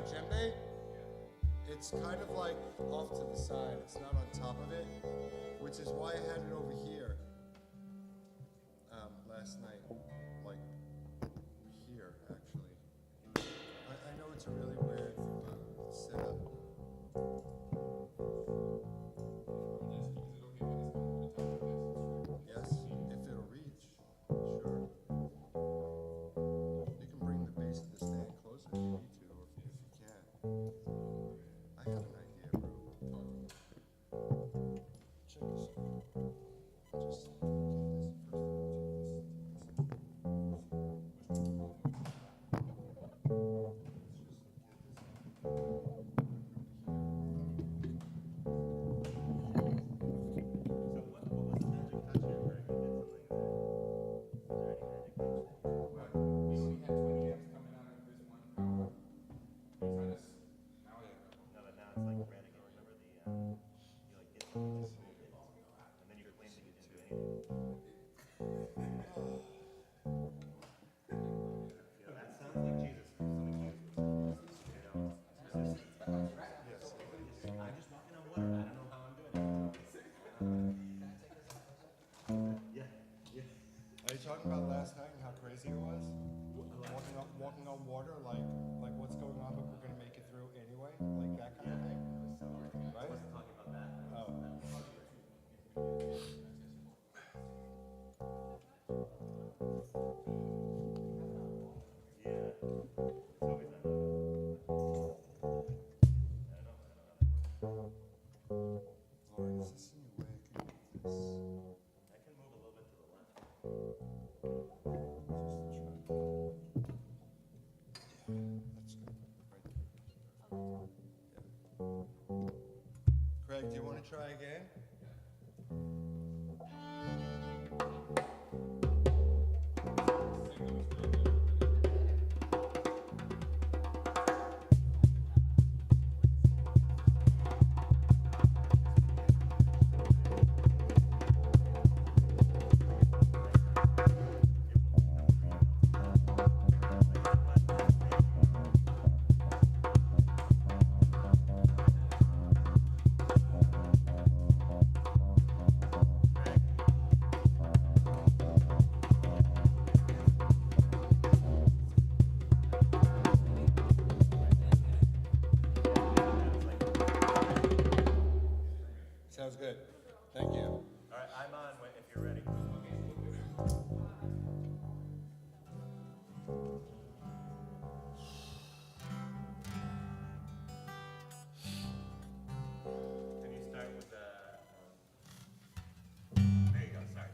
djembe, it's kind of like off to the side. It's not on top of it, which is why I had it over here last night, like here actually. I know it's a really weird setup. Yes, if it'll reach, sure. You can bring the base of the stand closer if you need to, or if you can. I have an idea, bro. Check this out. Just get this first. Are you talking about last night and how crazy it was? Walking on water, like what's going on, but we're gonna make it through anyway, like that kind of thing, right? I wasn't talking about that. Oh. Lord, is this any way I can move this? I can move a little bit to the left. That's good. Right there. Yeah. Craig, do you want to try again? Sounds good. Thank you. All right, I'm on if you're ready. Can you start with the? There you go. Sorry.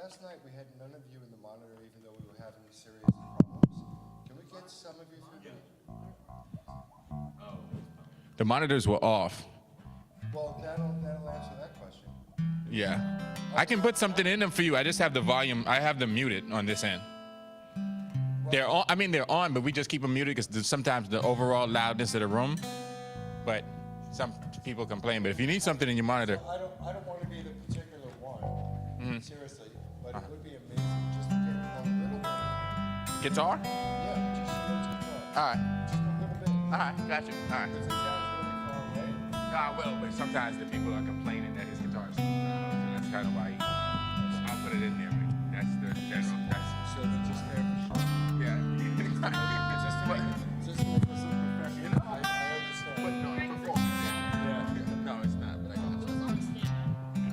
last night we had none of you in the monitor, even though we were having serious problems. Can we get some of you through? The monitors were off. Well, that'll answer that question. Yeah. I can put something in them for you. I just have the volume. I have them muted on this end. They're on. I mean, they're on, but we just keep them muted because sometimes the overall loudness of the room. But some people complain. But if you need something in your monitor, I don't want to be the particular one, seriously, but it would be amazing just to get a little bit. guitar. Yeah, just guitar. All right. Just a little bit. All right. Got you. All right. Because it sounds really far away. Ah, well, but sometimes the people are complaining that his guitar's so that's kind of why I'll put it in there. That's the general. So they're just there for sure. Yeah. Just to make this look professional. I understand. But no, Yeah. no, it's not. But I got you.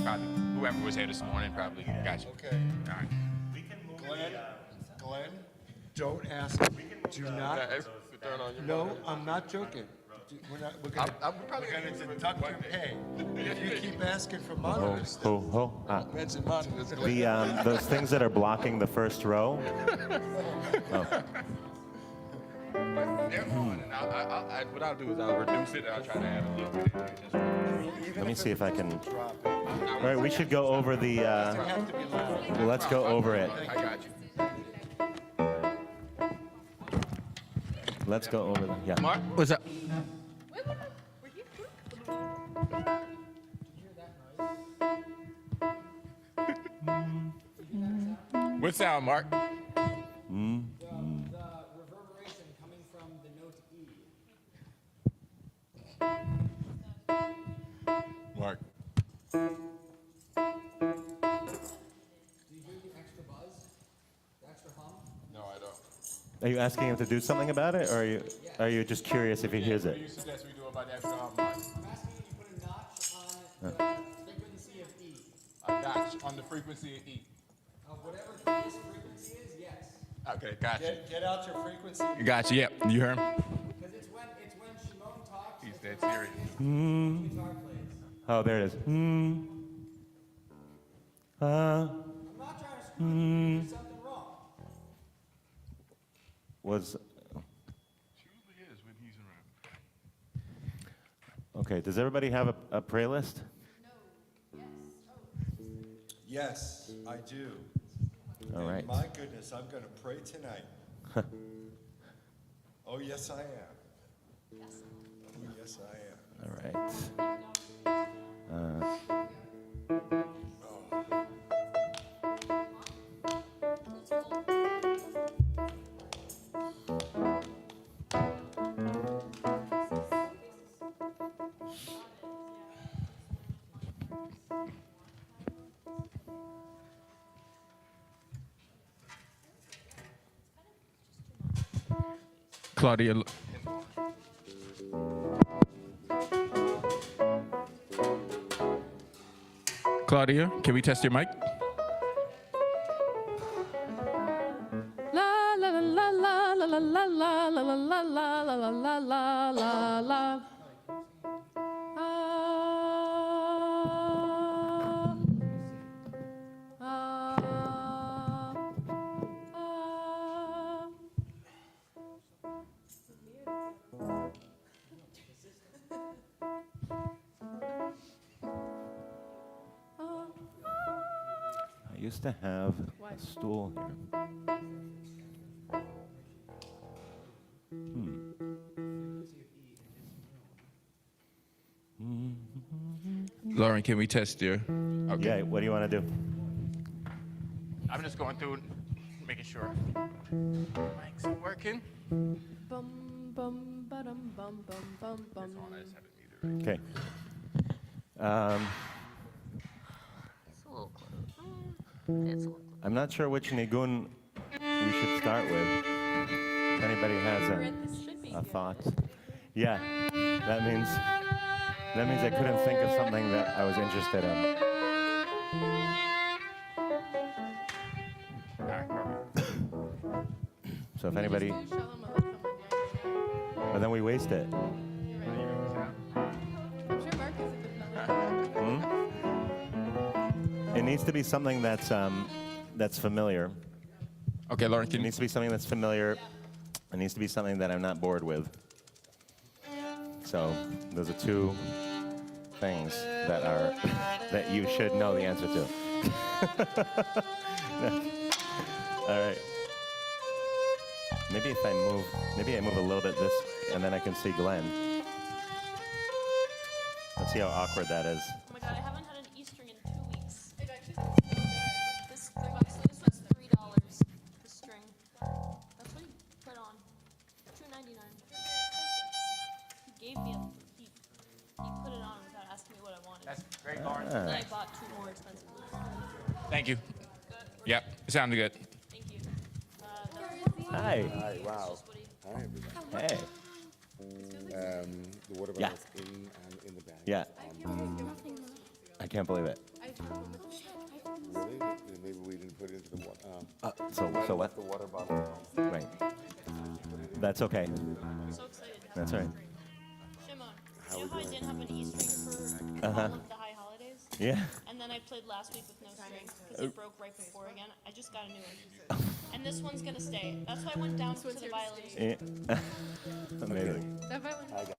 Probably whoever was here this morning probably got you. Okay. All right. We can move Glenn, don't ask. Do not. No, I'm not joking. We're gonna deduct your pay if you keep asking for monitors. Mention monitors. Those things that are blocking the first row. They're on, and what I'll do is I'll reduce it and I'll try to add a little bit in there. Let me see if I can. Drop it. All right, we should go over the. Doesn't have to be loud. Well, let's go over it. I got you. Let's go over the. Yeah. Mark, what's up? What sound, Mark? The reverberation coming from the note E. Mark. Do you hear the extra buzz? The extra hum? No, I don't. Are you asking him to do something about it, or are you just curious if he hears What do it? you suggest we do about the extra arm, Mark? I'm asking you to put a notch on the frequency of E. A notch on the frequency of E. Whatever this frequency is, yes. Okay, got you. Get out your frequency. Got you. Yep, you heard him. Because it's when Shimon talks. He's it's dead the serious. guitar plays. Oh, there it is. I'm not trying to screw you. There's something wrong. Was She usually is when he's around. okay. Does everybody have a playlist? Yes, I do. All right. My goodness, I'm going to pray tonight. Oh, yes, I am. Oh, yes, I am. All right. Claudia. Claudia, can we test your mic? La la la la la la la la la la la la la la la la la. I used to have a stool here. Lauren, can we test your? Okay. Yeah. What do you want to do? I'm just going through, making sure. Mics are working. Bum bum ba-dum bum bum bum bum. I just haven't either. Okay. It's a little close. It's a little I'm not sure which nigun we should start with. If anybody has This should be a thought. Yeah, that means I couldn't think of something that I was interested in. All right, perfect. So if anybody, Show them what someone did. but then we waste it. I'm sure Mark has a good melody. It needs to be something that's that's familiar. Okay, Lauren, It can you? needs to be something that's familiar. It needs to be something that I'm not bored with. So those are two things that are that you should know the answer to. All right. Maybe if I move, maybe I move a little bit this way, and then I can see Glenn. Let's see how awkward that is. Oh my god, I haven't had an E-string in 2 weeks. This one's $3. The string. That's what he put on. $2.99. He gave me he put it on without asking me what I wanted. That's great, Lauren. And then I bought 2 more expensive ones. Thank you. Yep, it sounded good. Thank you. Hi. Hi, wow. Just what he Hi, everybody. Hey. The water Yeah. bottle's in the bag. Yeah. I can't believe it. Really? Then maybe we didn't put it into the water. So what? The water bottle. Right. That's okay. I'm so excited. That's all right. Shimon, you know how I didn't have an E-string for all of the high holidays? Yeah. And then I played last week with no string because it broke right before again. I just got a new one. And this one's gonna stay. That's why I went down to the violin. Amazing. That violin.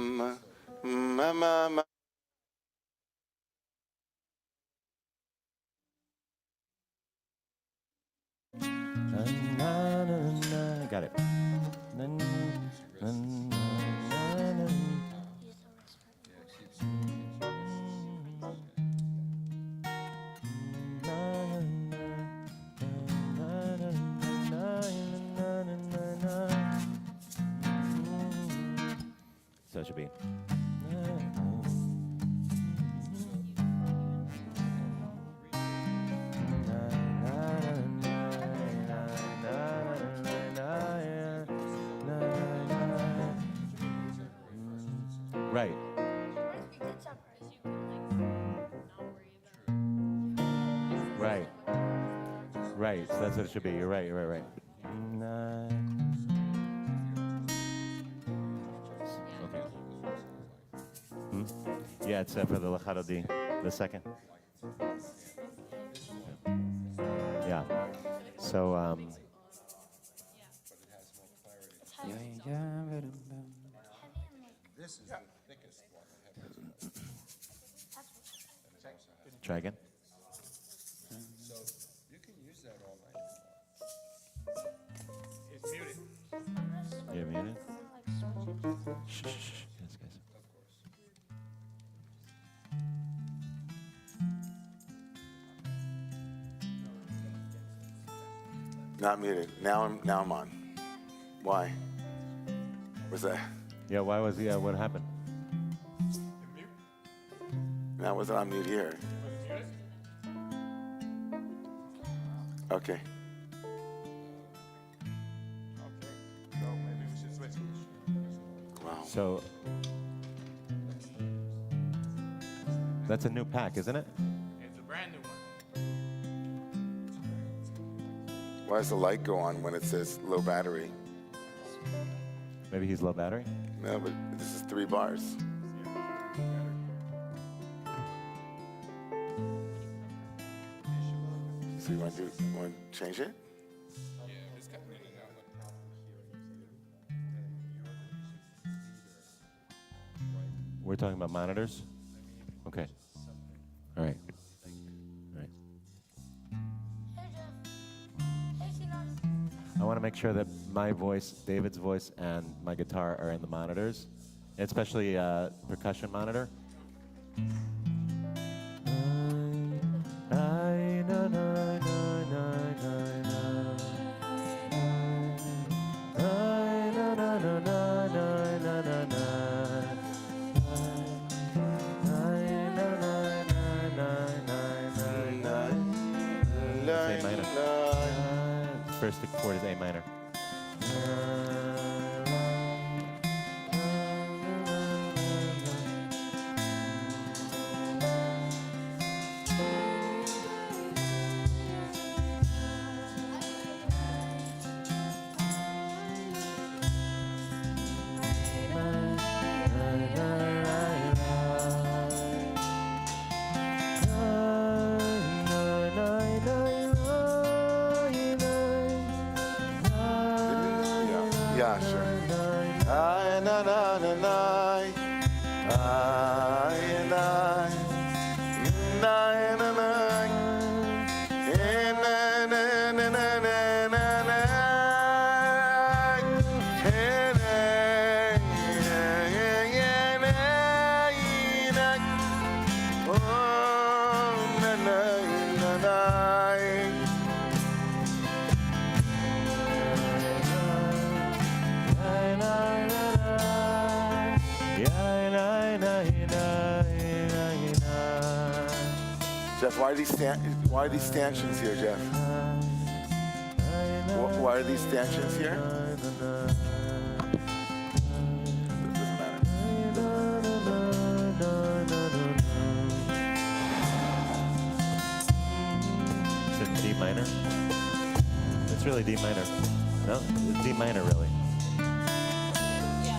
ma, ma, ma, ma. Got it. So it should be. Right. Right. Right. So that's what it should be. You're right. You're right. Okay. Yeah, it's for the Lacharodi, the second. Yeah. So, This is the thickest one. try again. So you can use that all night. It's muted. You're muted. Shh, shh, shh. Yes, guys. Not muted. Now I'm on. Why? What's that? Yeah, why was he? What happened? Now wasn't on mute here. Okay. So maybe we should switch. Wow. So that's a new pack, isn't it? It's a brand new one. Why does the light go on when it says low battery? Maybe he's low battery. No, but this is 3 bars. So you want to change it? Yeah, it's cutting in and out. We're talking about monitors? Okay. All right. All right. I want to make sure that my voice, David's voice, and my guitar are in the monitors, especially percussion monitor. It's A minor. First chord is A minor. Yeah, sure. I na na na na. I na na na na. Na na na na na na na. Oh na na na na. Jeff, why are these stanchions here, Jeff? Why are these stanchions here? Doesn't matter. Is it D minor? It's really D minor. No, it's D minor really.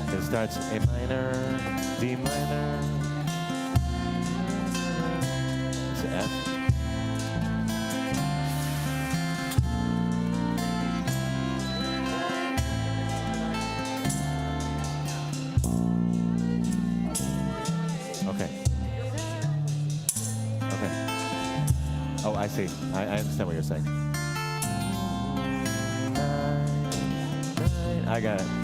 It starts A minor, D minor. It's F. see. I understand what you're saying. I got it.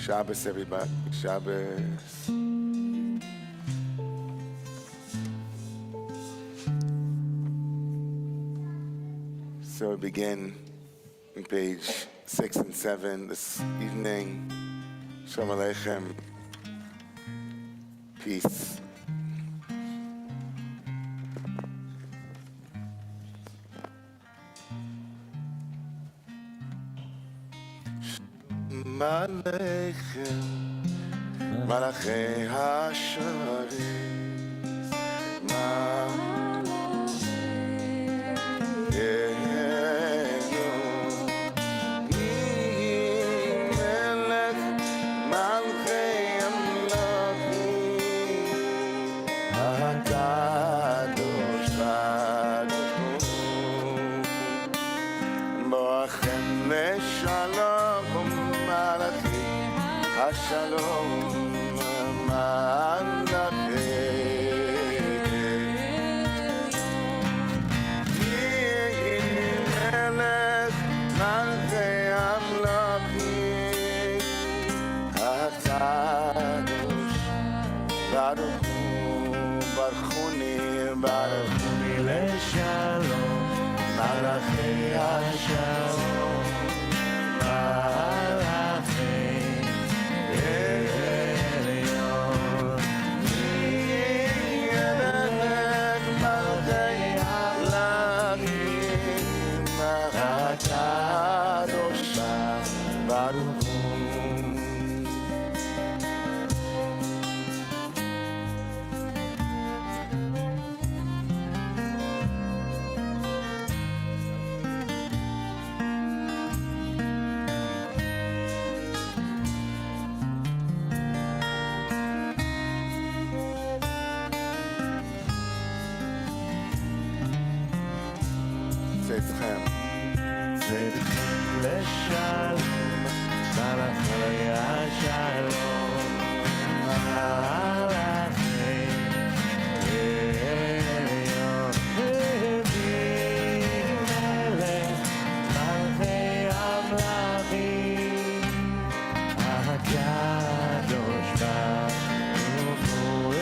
Shabbos, everybody. Shabbos. So we begin on page 6 and 7 this evening. Shalom Aleichem. Peace. Shalom Aleichem. Malachei HaSharis. Shalom, Baruchuni leshalom, malachei hashalom, malachei elyon, yelech malachei halachim, hakadosh baruch hu. צאתכם. צאתכם לשלום, מלאכי השלום, מלאכי עליון, הביא מלך מלכי המלכים, הקדוש ברוך הוא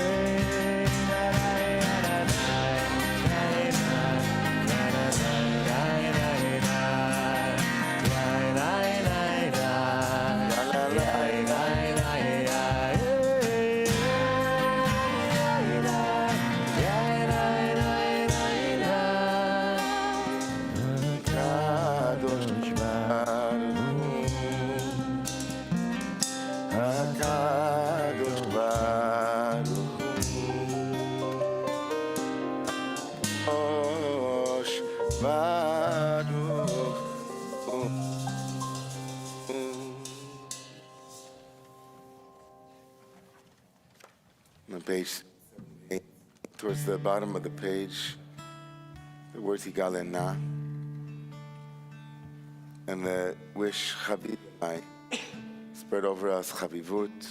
On page 8, towards the bottom of the page, the words Higalena and the wish Chavivai spread over us Chavivut.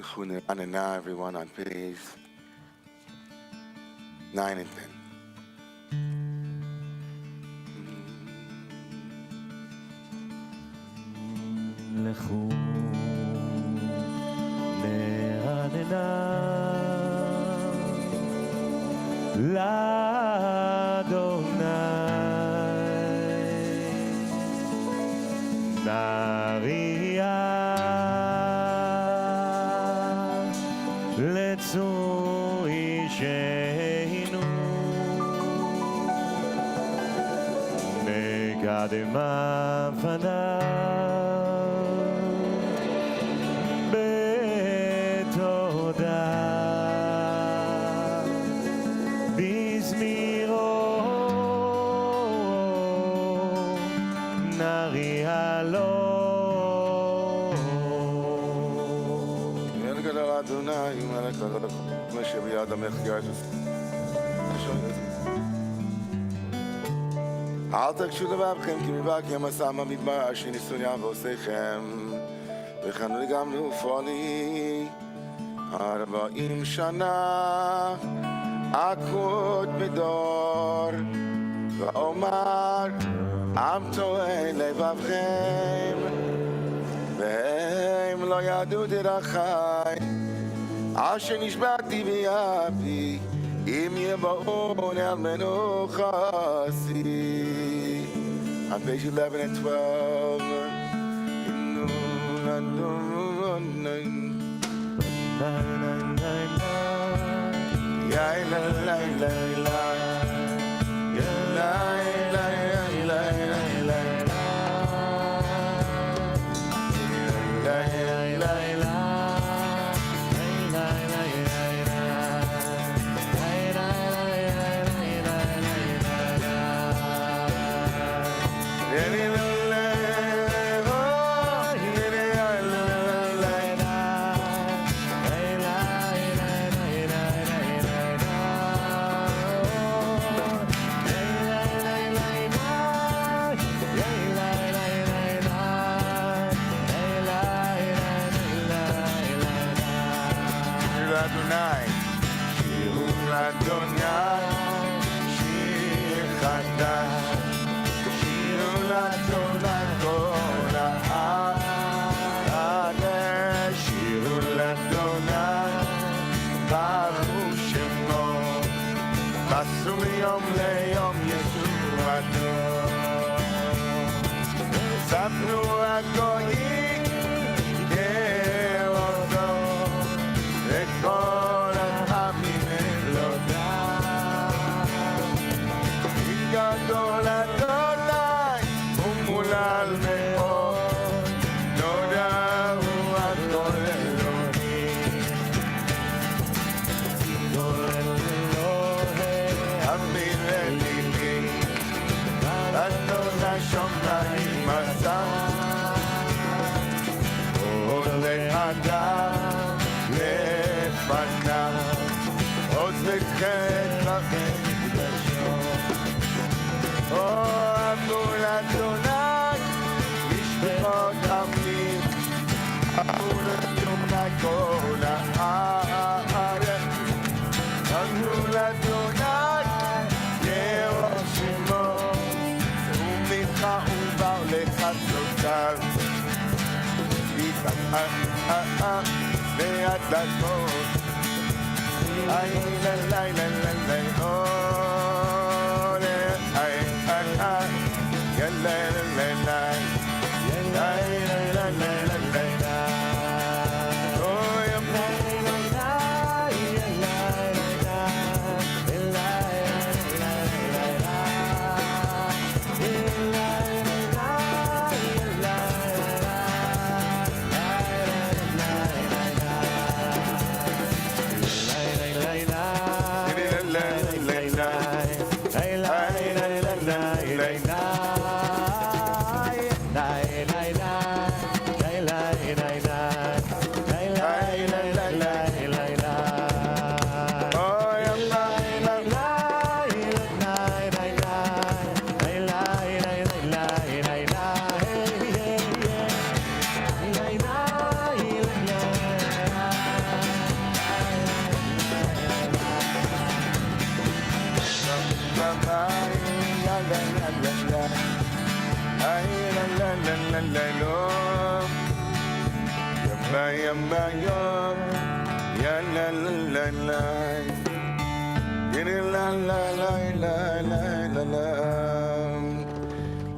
Anana, everyone on page 9 and 10. לכו נעננה לאדוני נריעה לצור אישנו נקדמה פניו אל תקשו לבבכם כי מבק ים עשה במדבר אשר ניסוניה ועושיכם וכאן גם נופלי 40 שנה אקוד בדור ואומר עם טועה לבבכם והם לא ידעו דרכי אשר נשבעתי ביבי אם יבואו אל מנוחתי on page 11 and 12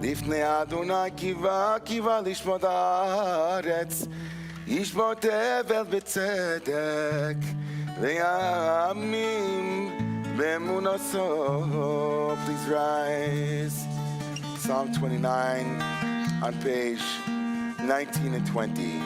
לפני אדוני קיווה לשמות הארץ, ישמות אבל בצדק, ויאמין באמונתו. Please rise. Psalm 29 on page 19 and 20.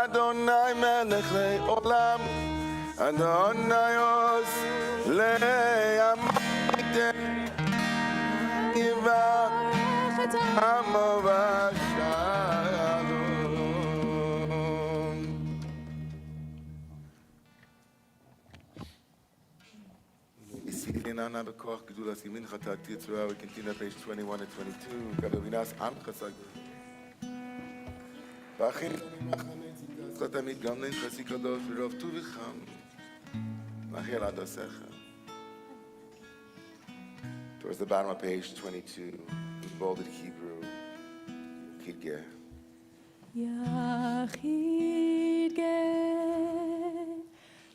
Adonai melech le'olam, Adonai os le'amayte, Yivach amo v'shalom. Isidinana b'koach gedulas yimincha ta'atir tzura. We continue page 21 and 22. Gabavinas amcha sag. V'achin תמיד גם נין חסי קדוש ורוב טובכם מאחל עד עשיך. Towards the bottom of page 22, in bolded Hebrew, Kidge. יחיד גא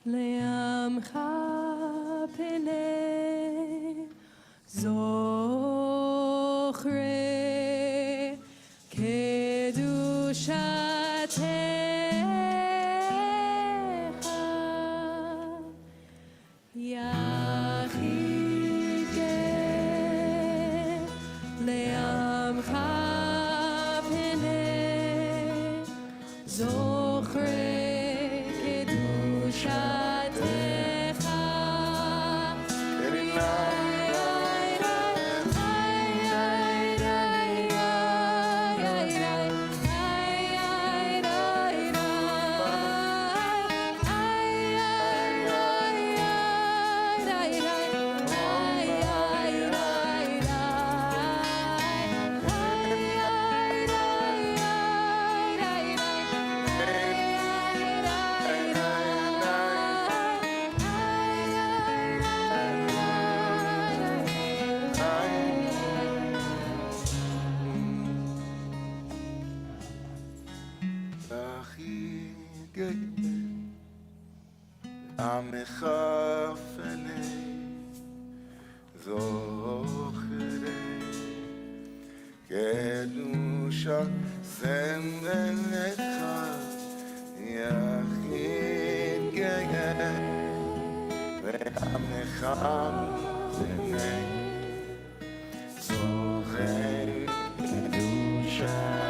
לעמך. פני זו זוכרי קדושתך יחיד גר לעמך פנה זוכרי קדושתך עמך פנה זוכרי קדושה סמלך יחיד גאה ועמך פנה זוכרי קדושתך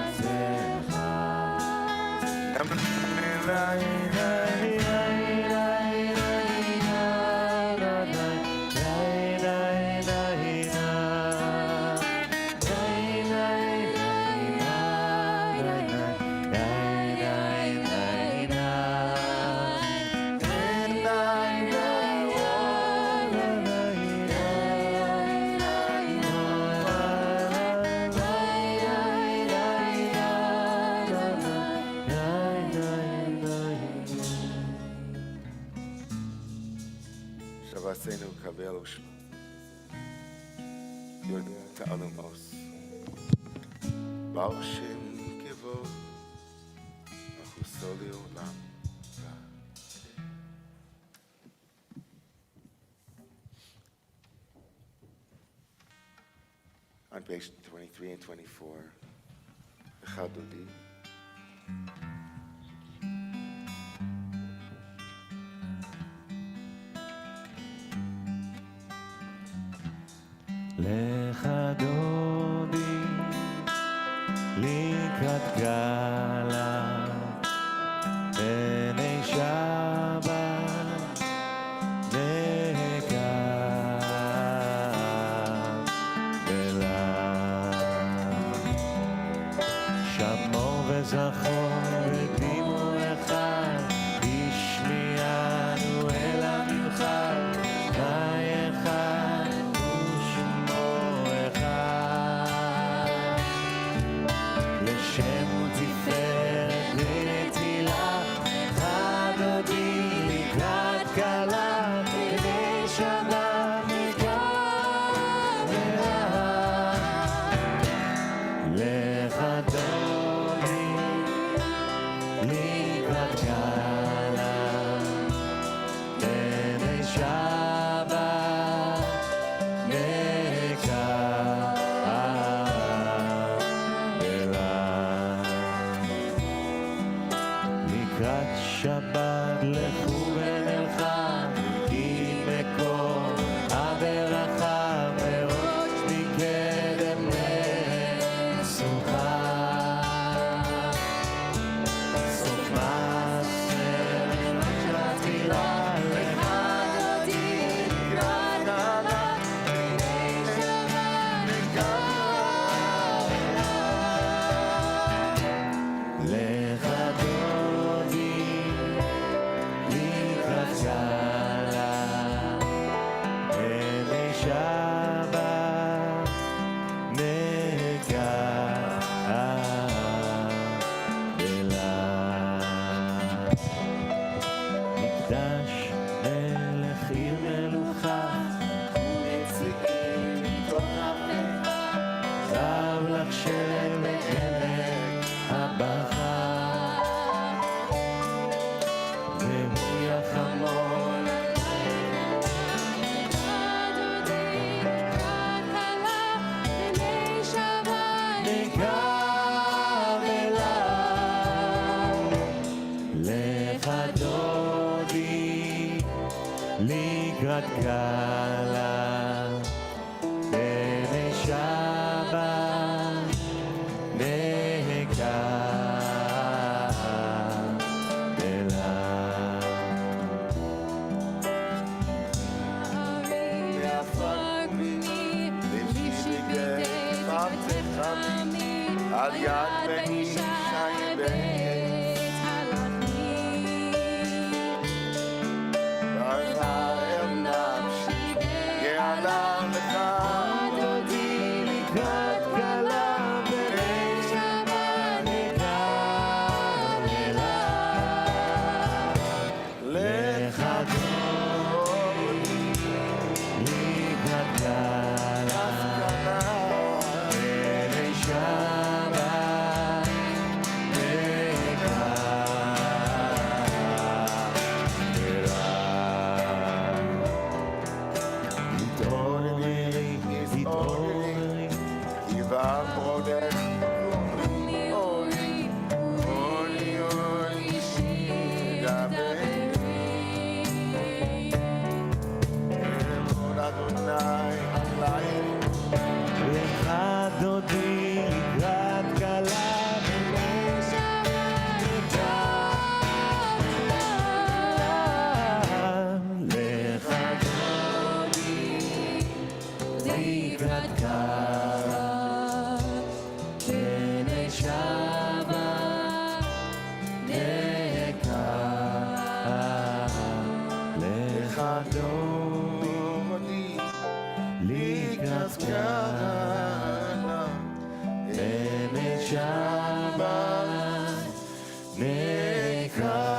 Shavasenu Kabbalat Shabbat. Yoda Ta'alumos. Baal Shem Kivod. Achusoli Olam. On page 23 and 24, Chadudi. לך דודי לקראת גאלה בני שבת נקב בלב שמור וזכור ודימו אחד השמיענו אל המנחל חי אחד לשם ותפארת ונתילה חדודי לקראת כלה כדי שבת נקבלה לך דודי על יד בן ישי בית הלחמי. ואתה אל נפשי יעלה לך דודי לקראת כלה בני שבת נקרא אליו. לך דודי לקראת כלה בני שבת נקרא אליו. התעוררי, התעוררי, כי בעבודך אורי אורי אורי אורי שדברי אמור אדוני עלי לך דודי לקראת כלה בני שבת נקרא אליו. לך דודי לקראת כלה בני שבת נקרא. לך דודי לקראת כלה בני שבת נקרא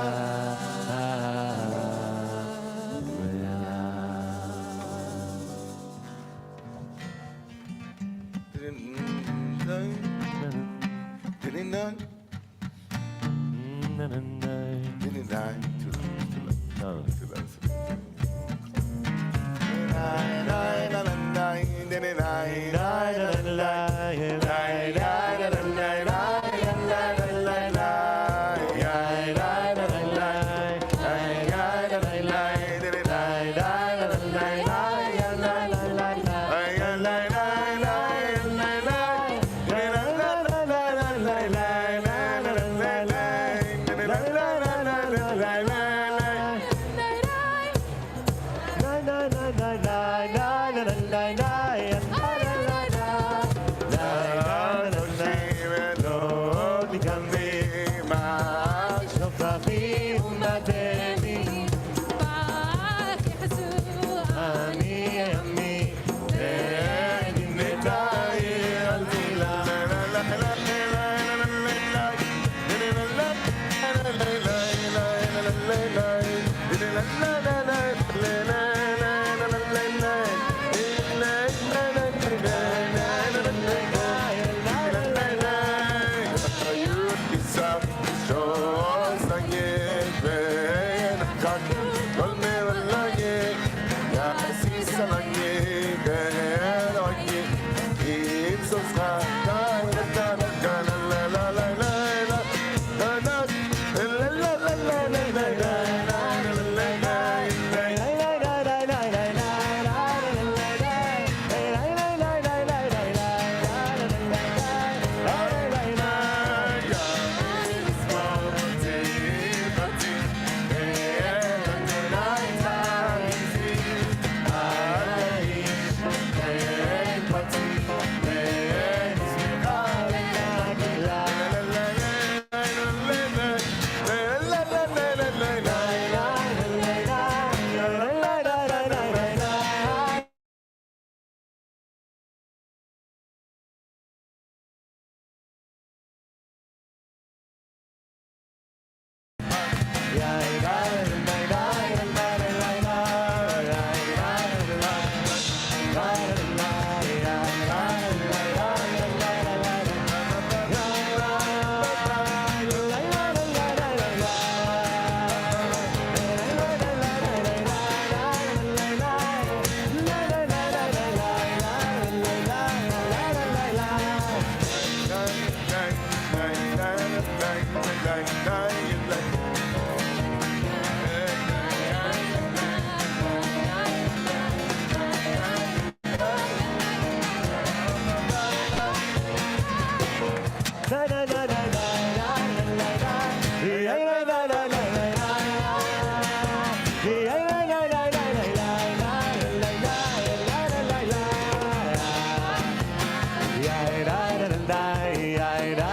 Yeah,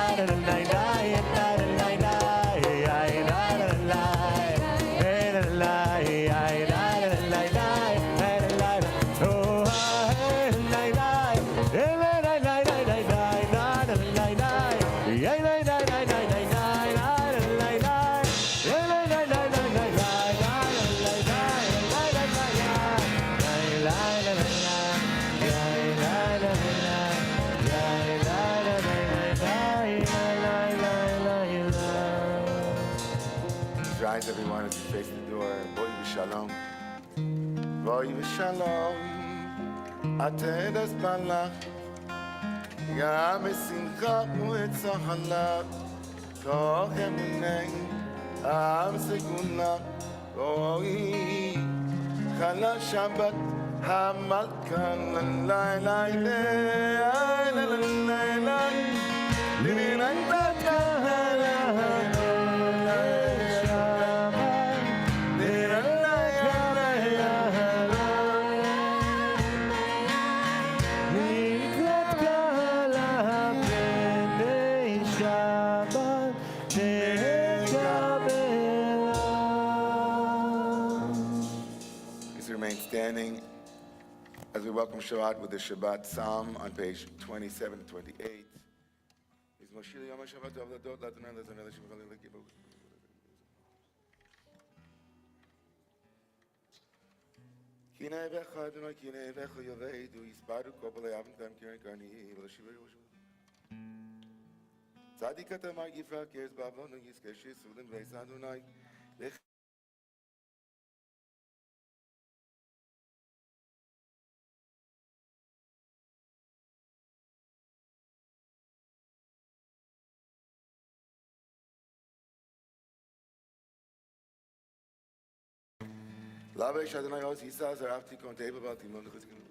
rise, everyone, as you face the door. Boi v'shalom. Boi v'shalom. Atedas balach. Yam esimcha u'etzachalach. Toch emunei. Am segula. Boi. Chala Shabbat. Hamalka. La la la la la la la. Living like that. Please remain standing as we welcome Shabbat with the Shabbat Psalm on page 27 to 28. Lavesh Adonai Oz Yisaz Arafti Konteva Baltimon Chizkin.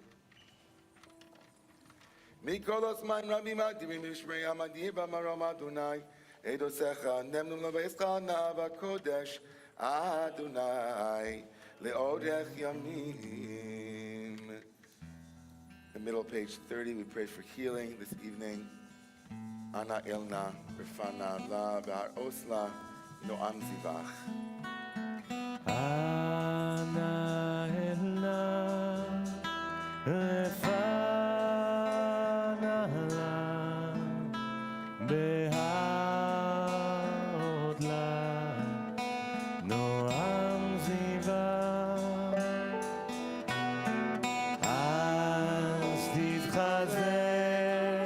Mikolos Maim Rabbi Magdim Mishmei Amadiva Maram Adonai Edosecha Nemnum Laveischa Nava Kodesh Adonai Leodech Yamim. The middle page 30, we pray for healing this evening. Ana Elna Rifana La Bar Osla Noam Zivach. Ana elna refana la behaod la noam ziva az titchazer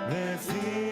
v'titraper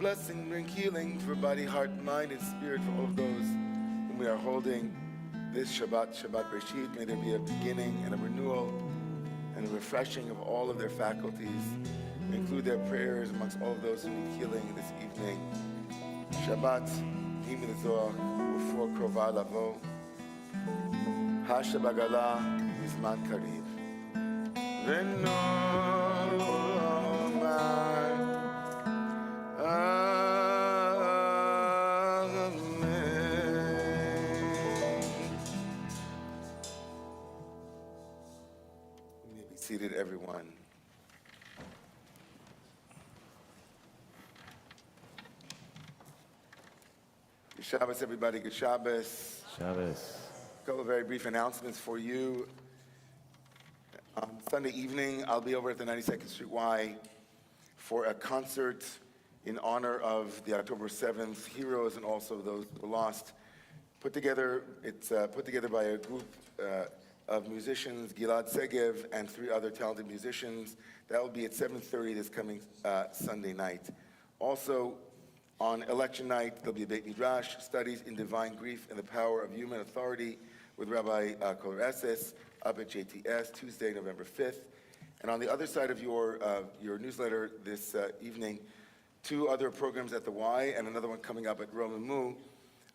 Blessing, bring healing for body, heart, mind, and spirit for all of those whom we are holding this Shabbat Bereshit. May there be a beginning and a renewal and a refreshing of all of their faculties. We include their prayers amongst all of those who need healing this evening. Shabbat, Himel Zohar, Ufo Krova Lavo, Hashabagala, Bizman Kariv. V'no seated, everyone. Good Shabbos, everybody. Good Shabbos. Shabbos. A couple of very brief announcements for you. On Sunday evening, I'll be over at the 92nd Street Y for a concert in honor of the October 7th heroes and also those who were lost. It's put together by a group of musicians, Gilad Segev and 3 other talented musicians. That will be at 7:30 this coming Sunday night. Also, on election night, there'll be a Beit Midrash, Studies in Divine Grief and the Power of Human Authority with Rabbi Kol Esses up at JTS, Tuesday, November 5th. And on the other side of your newsletter this evening, 2 other programs at the Y and another one coming up at Romemu.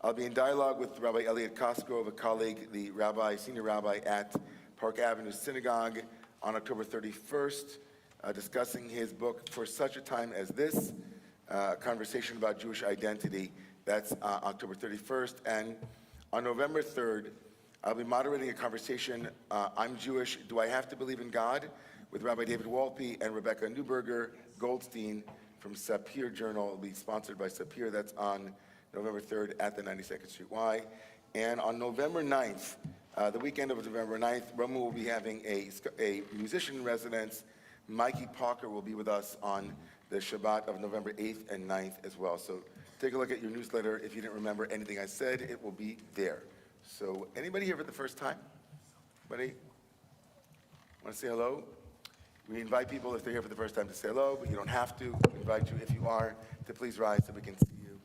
I'll be in dialogue with Rabbi Elliot Cosgrove, a colleague, the senior rabbi at Park Avenue Synagogue on October 31st, discussing his book, For Such a Time as This, conversation about Jewish identity. That's October 31st. And on November 3rd, I'll be moderating a conversation, I'm Jewish, Do I Have to Believe in God? With Rabbi David Wolpe and Rebecca Newberger Goldstein from Sapir Journal. It'll be sponsored by Sapir. That's on November 3rd at the 92nd Street Y. And on November 9th, the weekend of November 9th, Romemu will be having a musician in residence. Mikey Parker will be with us on the Shabbat of November 8th and 9th as well. So take a look at your newsletter. If you didn't remember anything I said, it will be there. So anybody here for the first time? Anybody want to say hello? We invite people, if they're here for the first time, to say hello, but you don't have to. We invite you, if you are, to please rise so we can see you.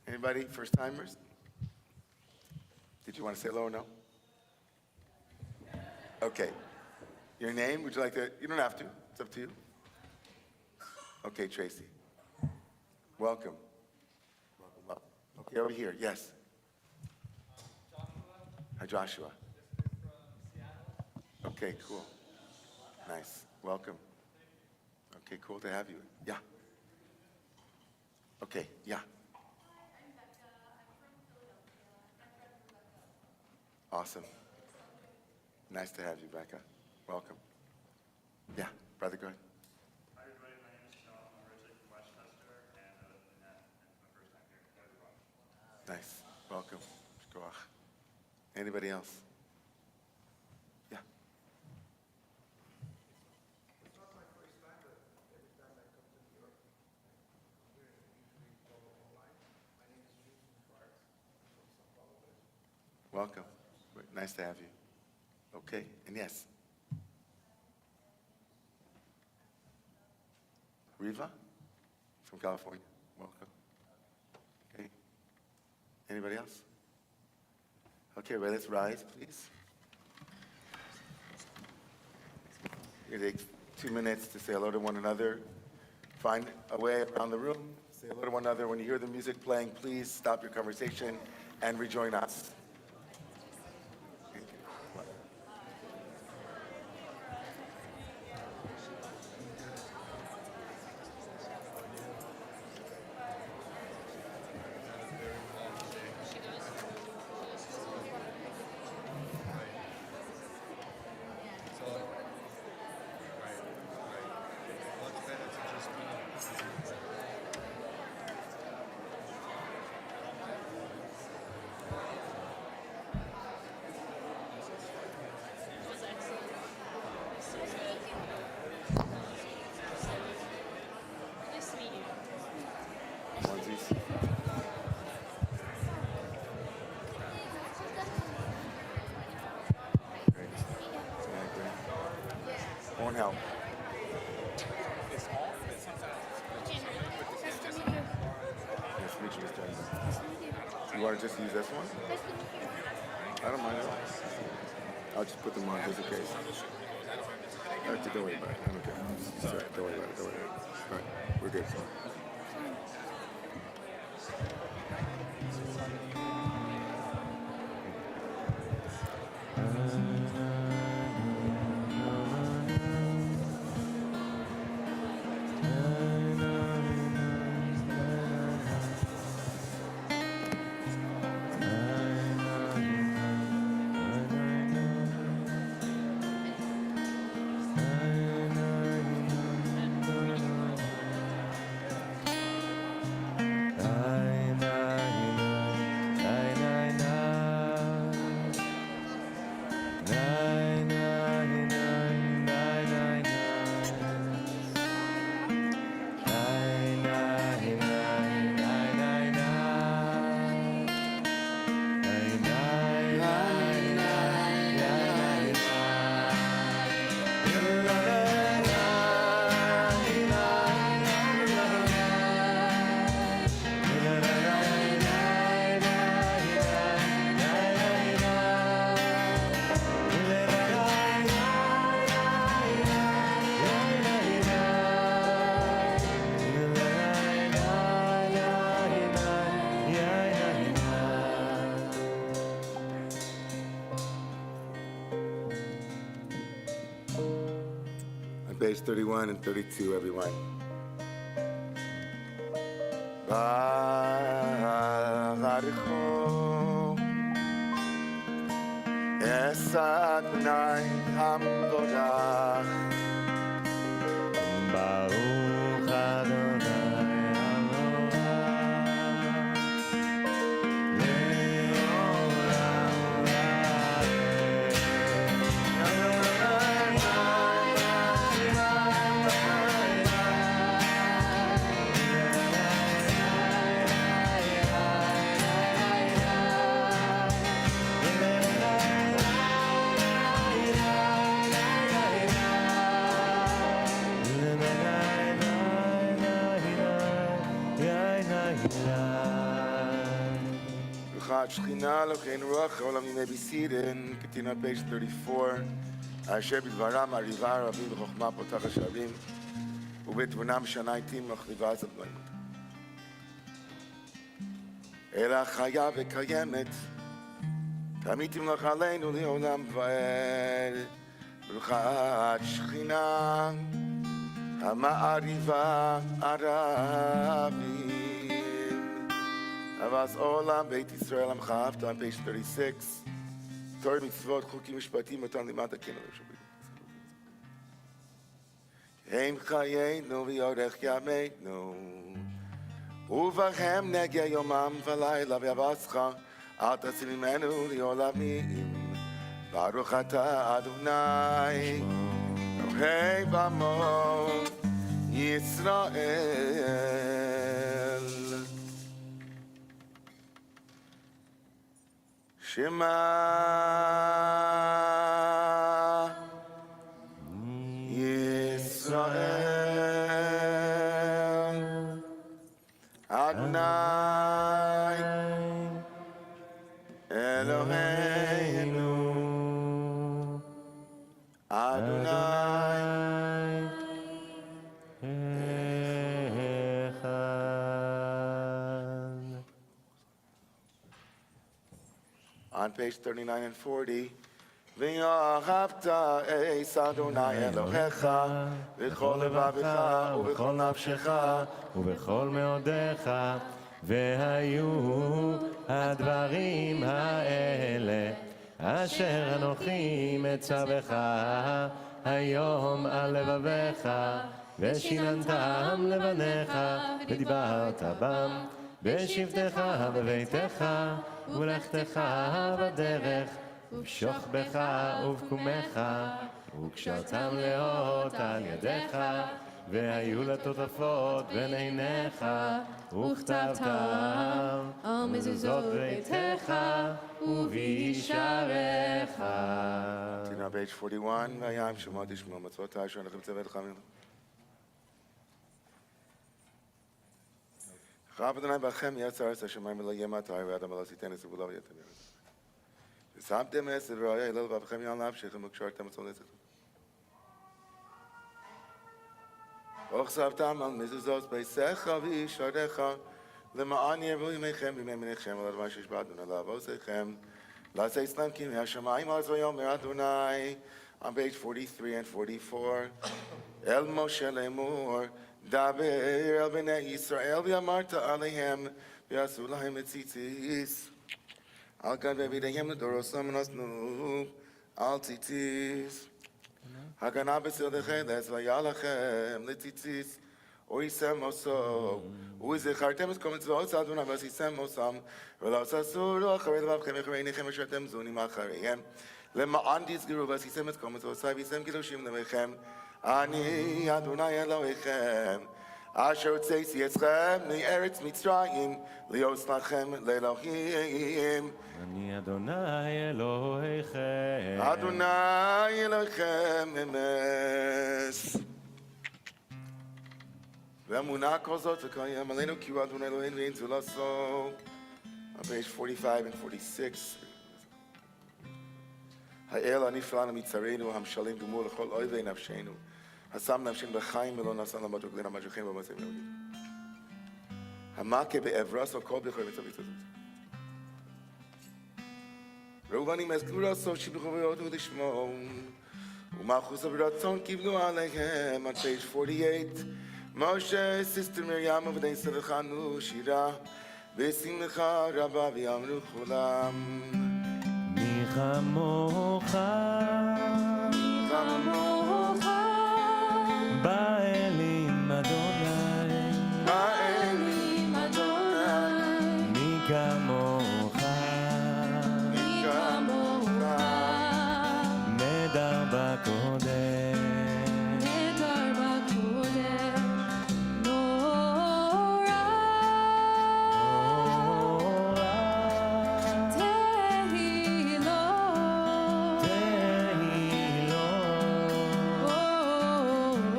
Anybody, first-timers? Did you want to say hello or no? Okay. Your name, would you like to? You don't have to. It's up to you. Okay, Tracy. Welcome. Welcome. Okay, over here, yes. Hi, Joshua. Okay, cool. Nice. Welcome. Okay, cool to have you. Yeah. Okay, yeah. Awesome. Nice to have you, Becca. Welcome. Yeah, brother, go ahead. Hi, everybody. My name is Sean. I'm originally from Westchester, and I live in Manhattan, and it's my first time here. Nice. Welcome. Anybody else? Yeah. It's not my first time, but every time I come to New York, I'm here usually follow online. My name is Jason Schwartz. I'm from Sao Paulo. Welcome. Nice to have you. Okay, and yes. Riva from California. Welcome. Okay. Anybody else? Okay, well, let's rise, please. We're going to take 2 minutes to say hello to one another. Find a way around the room. Say hello to one another. When you hear the music playing, please stop your conversation and rejoin us. Nice to meet you. Onesies. Great. Yeah, great. Won't help. Nice to meet you, Mr. Anderson. You want to just use this one? I don't mind at all. I'll just put them on just in case. Don't worry about it. I don't care. Sorry, don't worry about it. Don't worry about it. All right, we're good. On page 31 and 32, everyone. Charicho Esadnai Hamdorach Baruch Adonai Eloheinu le'olam Shechina Elokeinu Ruach Haolam. You may be seated. Continue on page 34. Asher b'dvaram ariva Rabbi b'chokhmah potach hashavim ובתבונם שנייתים מחליבה זבליים. אלא חיה וקיימת, תמיד תמלוך עלינו לעולם ועד. ברוכת שכינה המעריבה ערבים. אבס עולם בית ישראל עמך אהבת, on page 36. תורה מצוות, חוקים משפטים, אותם לימד הכנו. הם חיינו ויורך ימינו, ובהם נגיע יומם ולילה ויבסך, אל תשים ממנו לעולמים. ברוך אתה אדוני, אלוהי עמו ישראל. שמע ישראל, אדוני אלוהינו, אדוני אחד. On page 39 and 40, ואהבת אס אדוני אלוהיך בכל לבבך ובכל נפשך ובכל מאודיך, והיו הדברים האלה אשר אנוכי מצווך היום על לבביך, ושיננתם לבניך ודיברת בם בשבתך בביתך ולכתך בדרך ובשוכבך ובקומך, וקשרתם לאות על ידיך, והיו לטוטפות בין עיניך, וכתבתם על מזוזות ביתך ובישעריך. Continue on page 41, ויעם שמוע תשמעו מצוות אשר לכם צוות חמים. חרב אדוני בכם יצר את השמיים ולא יהיה מטר, ואדם לא עשיתן את סבולה ויתם ירד. ושמתם עשב וראיה הלל ובכם יעל נפשכם וקשרתם עצמו לצאתו. וכתבתם על מזוזות ביתך וישעריך, למען יבואו ימיכם בימי מניכם על הדבר שיש באדוני לעבודכם, לעשה אצלם כי מהשמיים אז ויאמר אדוני. On page 43 and 44, אל משה לאמור, דבר אל בני ישראל ואמרת עליהם, ויעשו להם ציציס. על גבי בידיהם לדורסם ונשנו, אל ציציס. הגנה בסרט החלץ והיה לכם לציציס, ויישם עושו, וזכרתם את כל מצוות אדוני ועשיתם עושם, ולא תעשו אחרי לבבכם ואחרי עיניכם אשר אתם זונים אחריהם, למען תסגרו ועשיתם את כל מצוותיי ועשיתם קדושים לבכם. אני אדוני אלוהיכם, אשר הוצאתי אתכם מארץ מצרים, להיות לכם לאלוהים. אני אדוני אלוהיכם. אדוני אלוהיכם אמס. ואמונה כל זאת תקיים עלינו, כי הוא אדוני אלוהינו ואין זולתו. On page 45 and 46. האל הנפלא מצרינו, המשלים גמור לכל אויבי נפשנו, השם נפשנו בחיים ולא נשא למות רגלינו מג'חים ומעשים יהודים. המכה בעברס או כל בכור מצוות זאת. ראובנים אזכרו עשו שיבחו ויודו לשמו, ומלכוס ברצון קיבלו עליהם. On page 48, Moshe, sister Miriam, v'nei Selechanu Shira, v'simcha rabba v'yamru cholam. מי כמוך כמוך באלים אדוני האלים אדוני מי כמוך מי כמוך נדר בקודש נדר בקודש נורא תהילו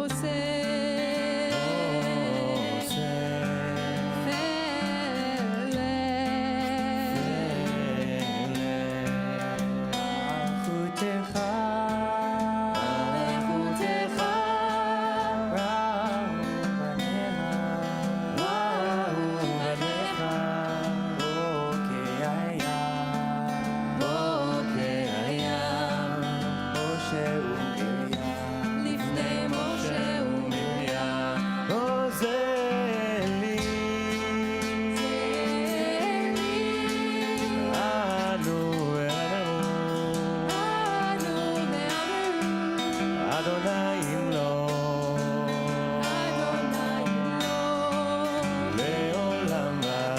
עושה לפני משה ומרים עוזלי אנו ואמרו אדוני ימלוך לעולם ועד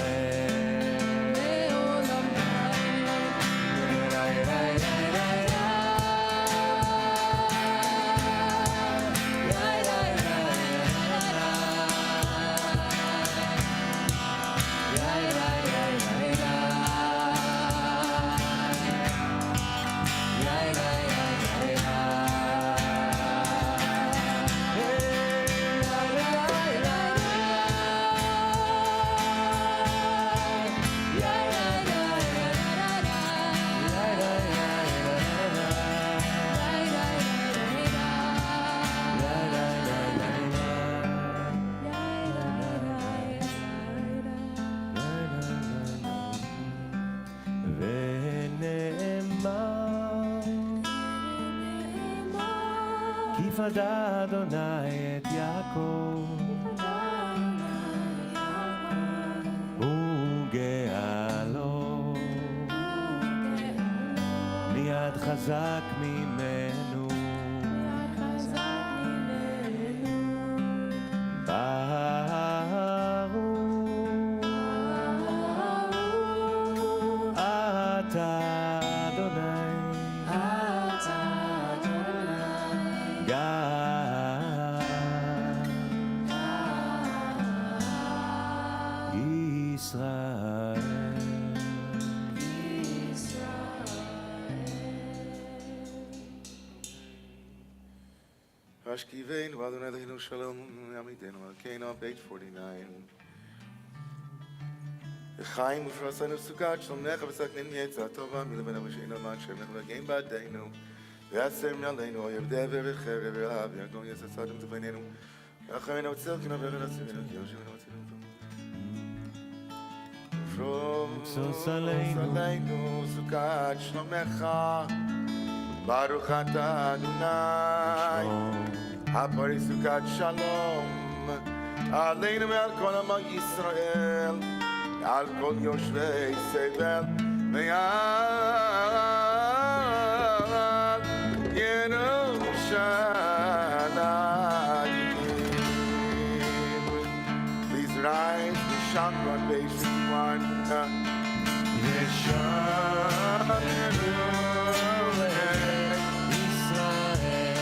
ונאמר כי פדה אדוני את יעקב וגאלו מיד חזק ממנו ברוך אתה אדוני גם ישראל Hashkiveinu, Adonai Eloheinu Shalom, Yamidenu, Malkeinu, page 49. Chaim ufrasanu sukkot, shalom necha v'saknin yetzah tova, milevenu v'sheinu man shem necha v'gein ba'deinu, v'yasem yaleinu, yevdev v'cherev v'av, yagom yesasadim tefenenu, yachayinu v'tzilkinu v'v'nasivenu, ki yoshivenu v'tzilkinu. שוש עלינו. sukkot, shalom necha, baruch atah Adonai, hapari sukkot shalom, aleinu ve'al kol ha'am Yisrael, על כל יושבי סבל ועל ירושלים. Please rise, we shout on page 51. ושמנו ישראל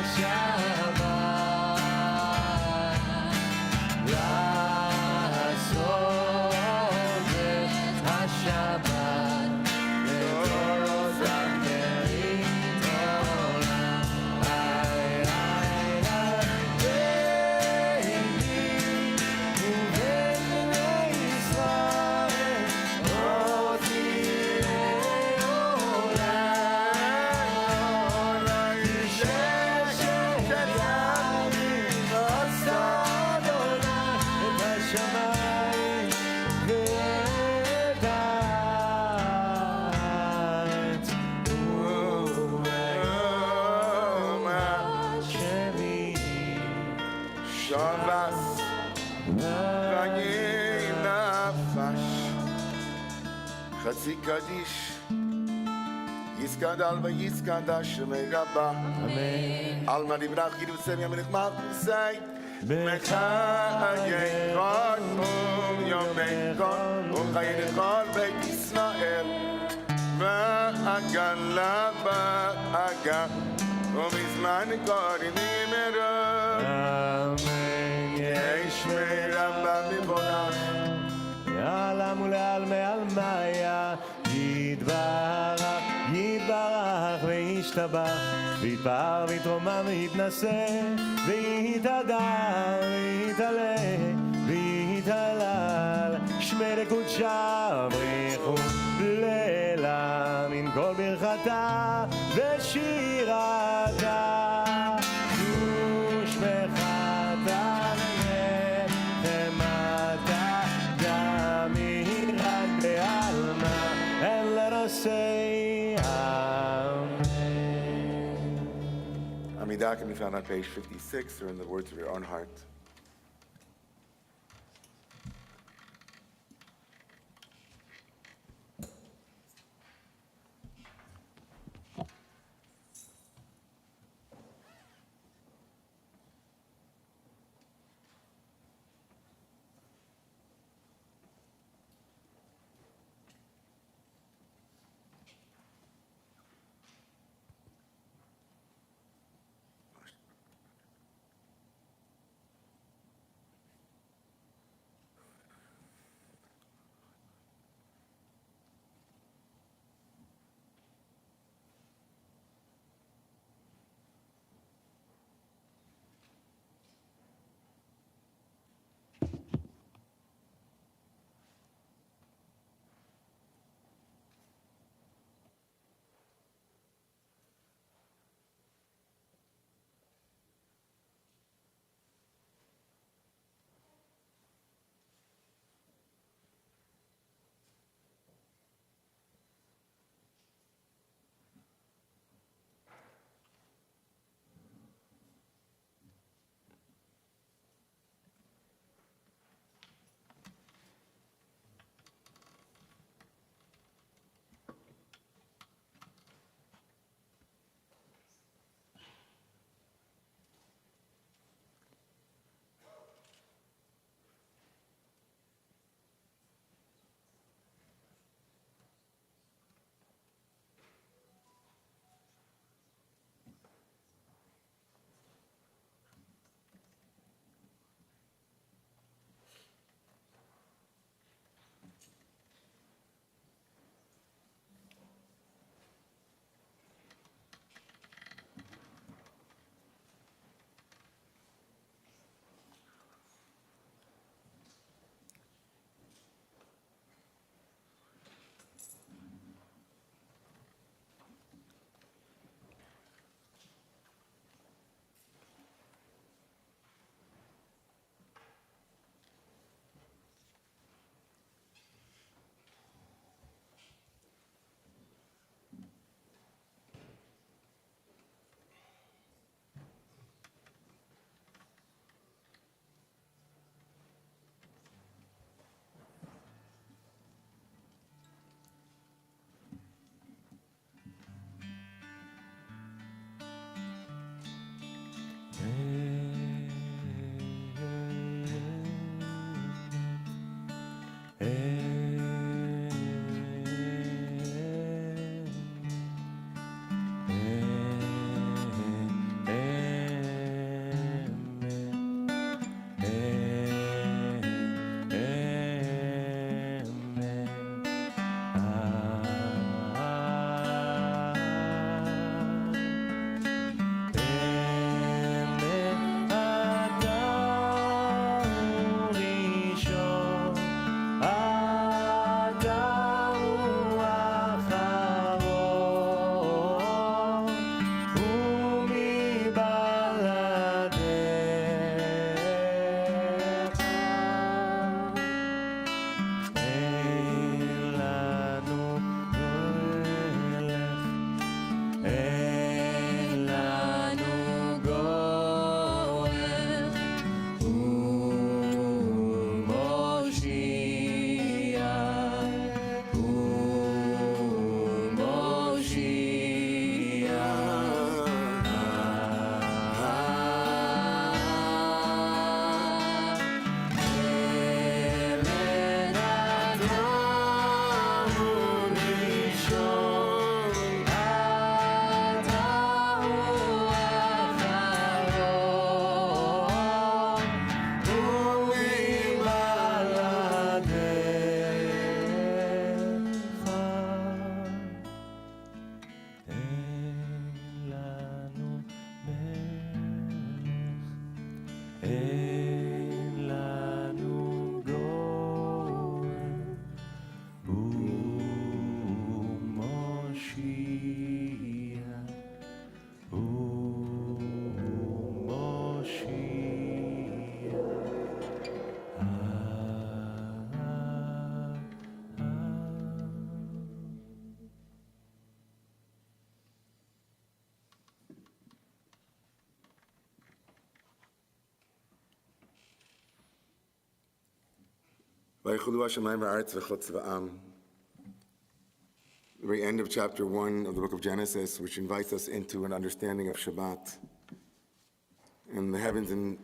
בשבת לעשות את השבת לדורות אחרים עולם. ביני ובין בני ישראל Shavas Vayi Nafash Chatzi Kaddish Yiskadal Vayiskadash Merabba Amen. Alma Dibrach Yirusem Yamelech Malchusai Mechaye Kol Yomei Kol Uchayin Kol Beit Yisrael Va'agala Ba'aga Umizman Korim Imera Amen. Yesh Merabba Miborach יעלם ולעלמי עלמיה יתברך, יתברך וישתבח ויתפאר ויתרומם ויתנשא ויתהדר ויתעלה ויתהלל שמי לקודשה בריחו לילה מן כל ברכתה ושירתה ושמך and let us say Amen. Amidah can be found on page 56 or in the words of your own heart. אין לנו מלך, אין לנו גואל, ומושיע, Vaychulu Hashemayim v'aretz v'chotz v'am. The very end of chapter 1 of the book of Genesis, which invites us into an understanding of Shabbat. And the heavens and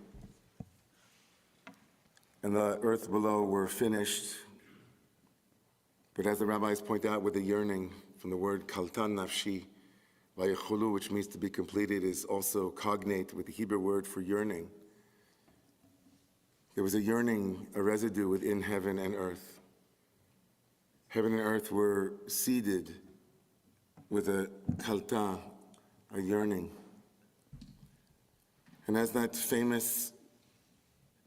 the earth below were finished. But as the rabbis point out, with a yearning, from the word kaltan nafshi, vaychulu, which means to be completed, is also cognate with the Hebrew word for yearning. There was a yearning, a residue within heaven and earth. Heaven and earth were seeded with a kalta, a yearning. And as that famous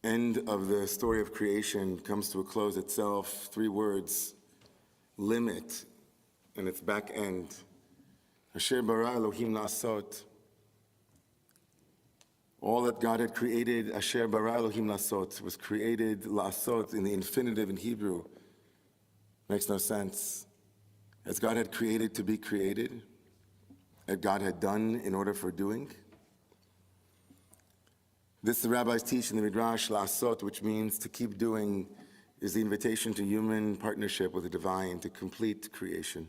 end of the story of creation comes to a close itself, 3 words, limit, and its back end. Asher bara Elohim la'asot. All that God had created, Asher bara Elohim la'asot, was created la'asot in the infinitive in Hebrew. Makes no sense. As God had created to be created, as God had done in order for doing. This the rabbis teach in the Midrash, la'asot, which means to keep doing, is the invitation to human partnership with the divine, to complete creation.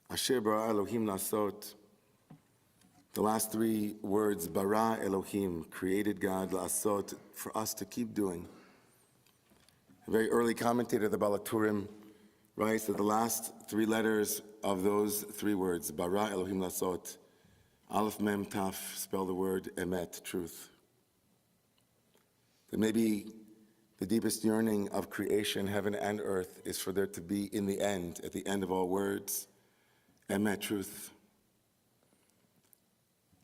Asher bara Elohim la'asot. The last 3 words, bara Elohim, created God, la'asot, for us to keep doing. A very early commentator of the Balaturim writes that the last 3 letters of those 3 words, bara Elohim la'asot, Aleph Mem Taf, spell the word emet, truth. That maybe the deepest yearning of creation, heaven and earth, is for there to be in the end, at the end of all words, emet, truth.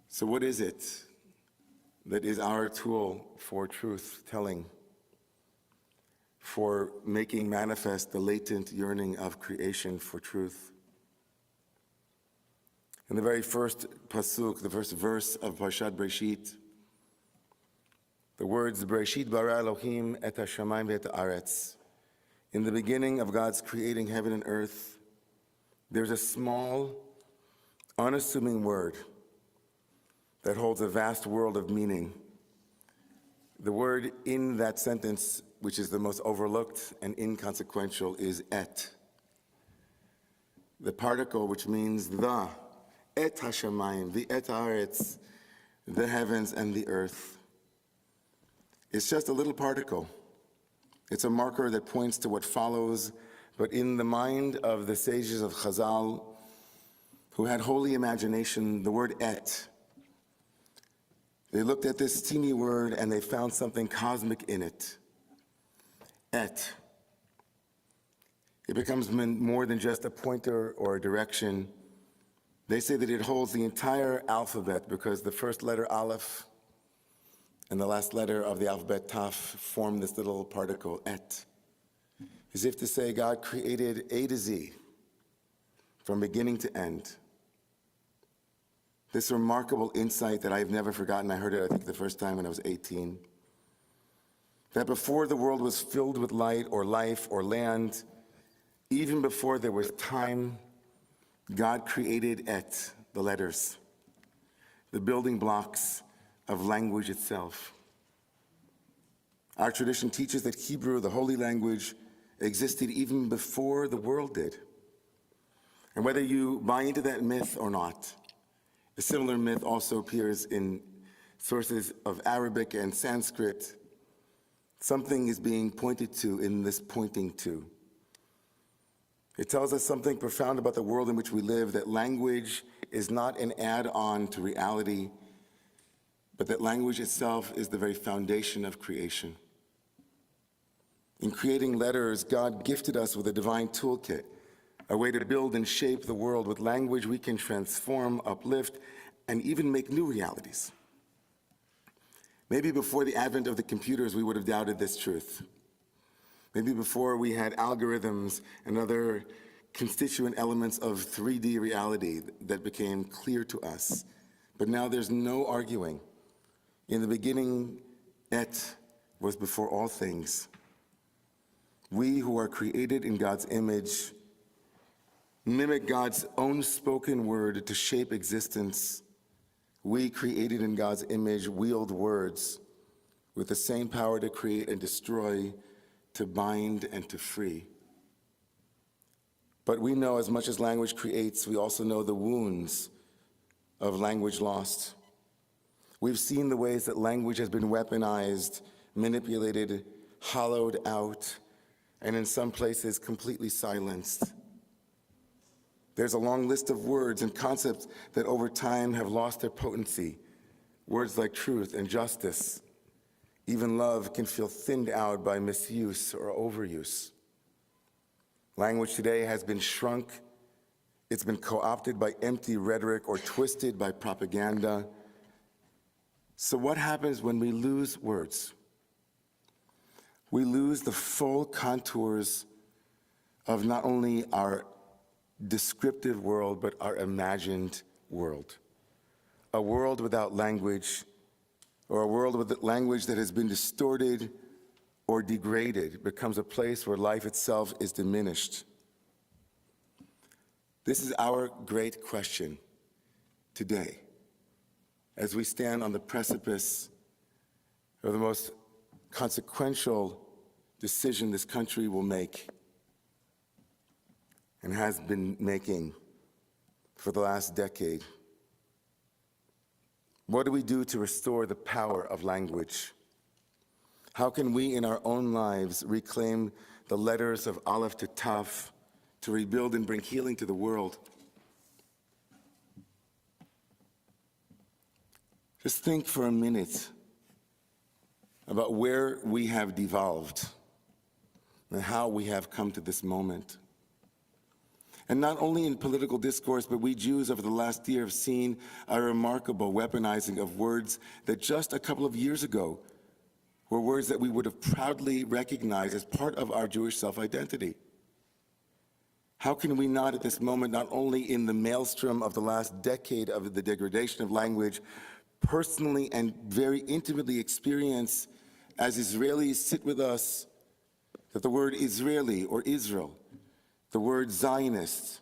So what is it that is our tool for truth telling, for making manifest the latent yearning of creation for truth? In the very first pasuk, the first verse of Parshat Breshit, the words, Breshit bara Elohim et hashamayim ve'et haaretz. In the beginning of God's creating heaven and earth, there's a small, unassuming word that holds a vast world of meaning. The word in that sentence, which is the most overlooked and inconsequential, is et. The particle, which means the, et hashamayim, the et haaretz, the heavens and the earth. It's just a little particle. It's a marker that points to what follows, but in the mind of the sages of Chazal, who had holy imagination, the word et, they looked at this teeny word and they found something cosmic in it. Et. It becomes more than just a pointer or a direction. They say that it holds the entire alphabet because the first letter Aleph and the last letter of the alphabet Taf form this little particle, et. As if to say God created A to Z from beginning to end. This remarkable insight that I've never forgotten, I heard it, I think, the first time when I was 18, that before the world was filled with light or life or land, even before there was time, God created et, the letters, the building blocks of language itself. Our tradition teaches that Hebrew, the holy language, existed even before the world did. And whether you buy into that myth or not, a similar myth also appears in sources of Arabic and Sanskrit. Something is being pointed to in this pointing to. It tells us something profound about the world in which we live, that language is not an add-on to reality, but that language itself is the very foundation of creation. In creating letters, God gifted us with a divine toolkit, a way to build and shape the world. With language, we can transform, uplift, and even make new realities. Maybe before the advent of the computers, we would have doubted this truth. Maybe before we had algorithms and other constituent elements of 3D reality that became clear to us. But now there's no arguing. In the beginning, Et was before all things. We who are created in God's image mimic God's own spoken word to shape existence. We, created in God's image, wield words with the same power to create and destroy, to bind and to free. But we know as much as language creates, we also know the wounds of language lost. We've seen the ways that language has been weaponized, manipulated, hollowed out, and in some places completely silenced. There's a long list of words and concepts that over time have lost their potency. Words like truth and justice. Even love can feel thinned out by misuse or overuse. Language today has been shrunk. It's been co-opted by empty rhetoric or twisted by propaganda. So what happens when we lose words? We lose the full contours of not only our descriptive world, but our imagined world. A world without language, or a world with language that has been distorted or degraded, becomes a place where life itself is diminished. This is our great question today, as we stand on the precipice of the most consequential decision this country will make and has been making for the last decade. What do we do to restore the power of language? How can we in our own lives reclaim the letters of Aleph to Taf to rebuild and bring healing to the world? Just think for a minute about where we have devolved and how we have come to this moment. And not only in political discourse, but we Jews over the last year have seen a remarkable weaponizing of words that just a couple of years ago were words that we would have proudly recognized as part of our Jewish self-identity. How can we not at this moment, not only in the maelstrom of the last decade of the degradation of language, personally and very intimately experience as Israelis sit with us that the word Israeli or Israel, the word Zionist,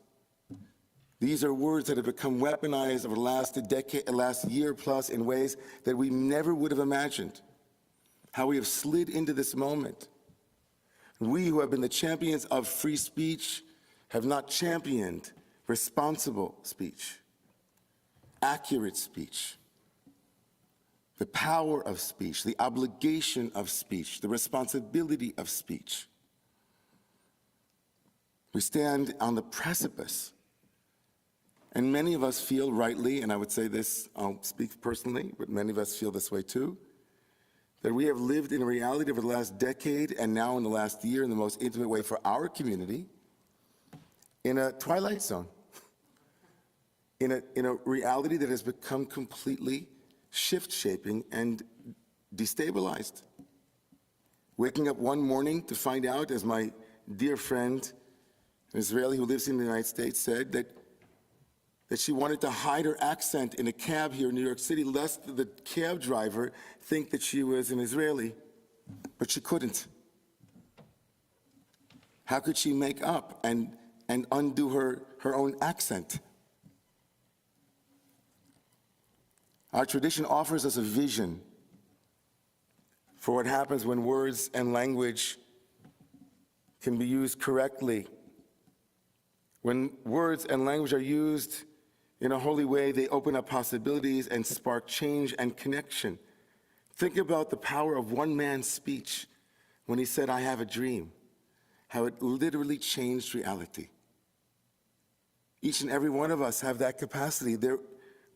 these are words that have become weaponized over the last year plus in ways that we never would have imagined. How we have slid into this moment. We who have been the champions of free speech have not championed responsible speech, accurate speech, the power of speech, the obligation of speech, the responsibility of speech. We stand on the precipice, and many of us feel rightly, and I would say this, I'll speak personally, but many of us feel this way too, that we have lived in a reality over the last decade and now in the last year in the most intimate way for our community in a twilight zone, in a reality that has become completely shift-shaping and destabilized. Waking up one morning to find out, as my dear friend, an Israeli who lives in the United States, said that she wanted to hide her accent in a cab here in New York City, lest the cab driver think that she was an Israeli, but she couldn't. How could she make up and undo her own accent? Our tradition offers us a vision for what happens when words and language can be used correctly. When words and language are used in a holy way, they open up possibilities and spark change and connection. Think about the power of one man's speech when he said, "I have a dream," how it literally changed reality. Each and every one of us have that capacity. Their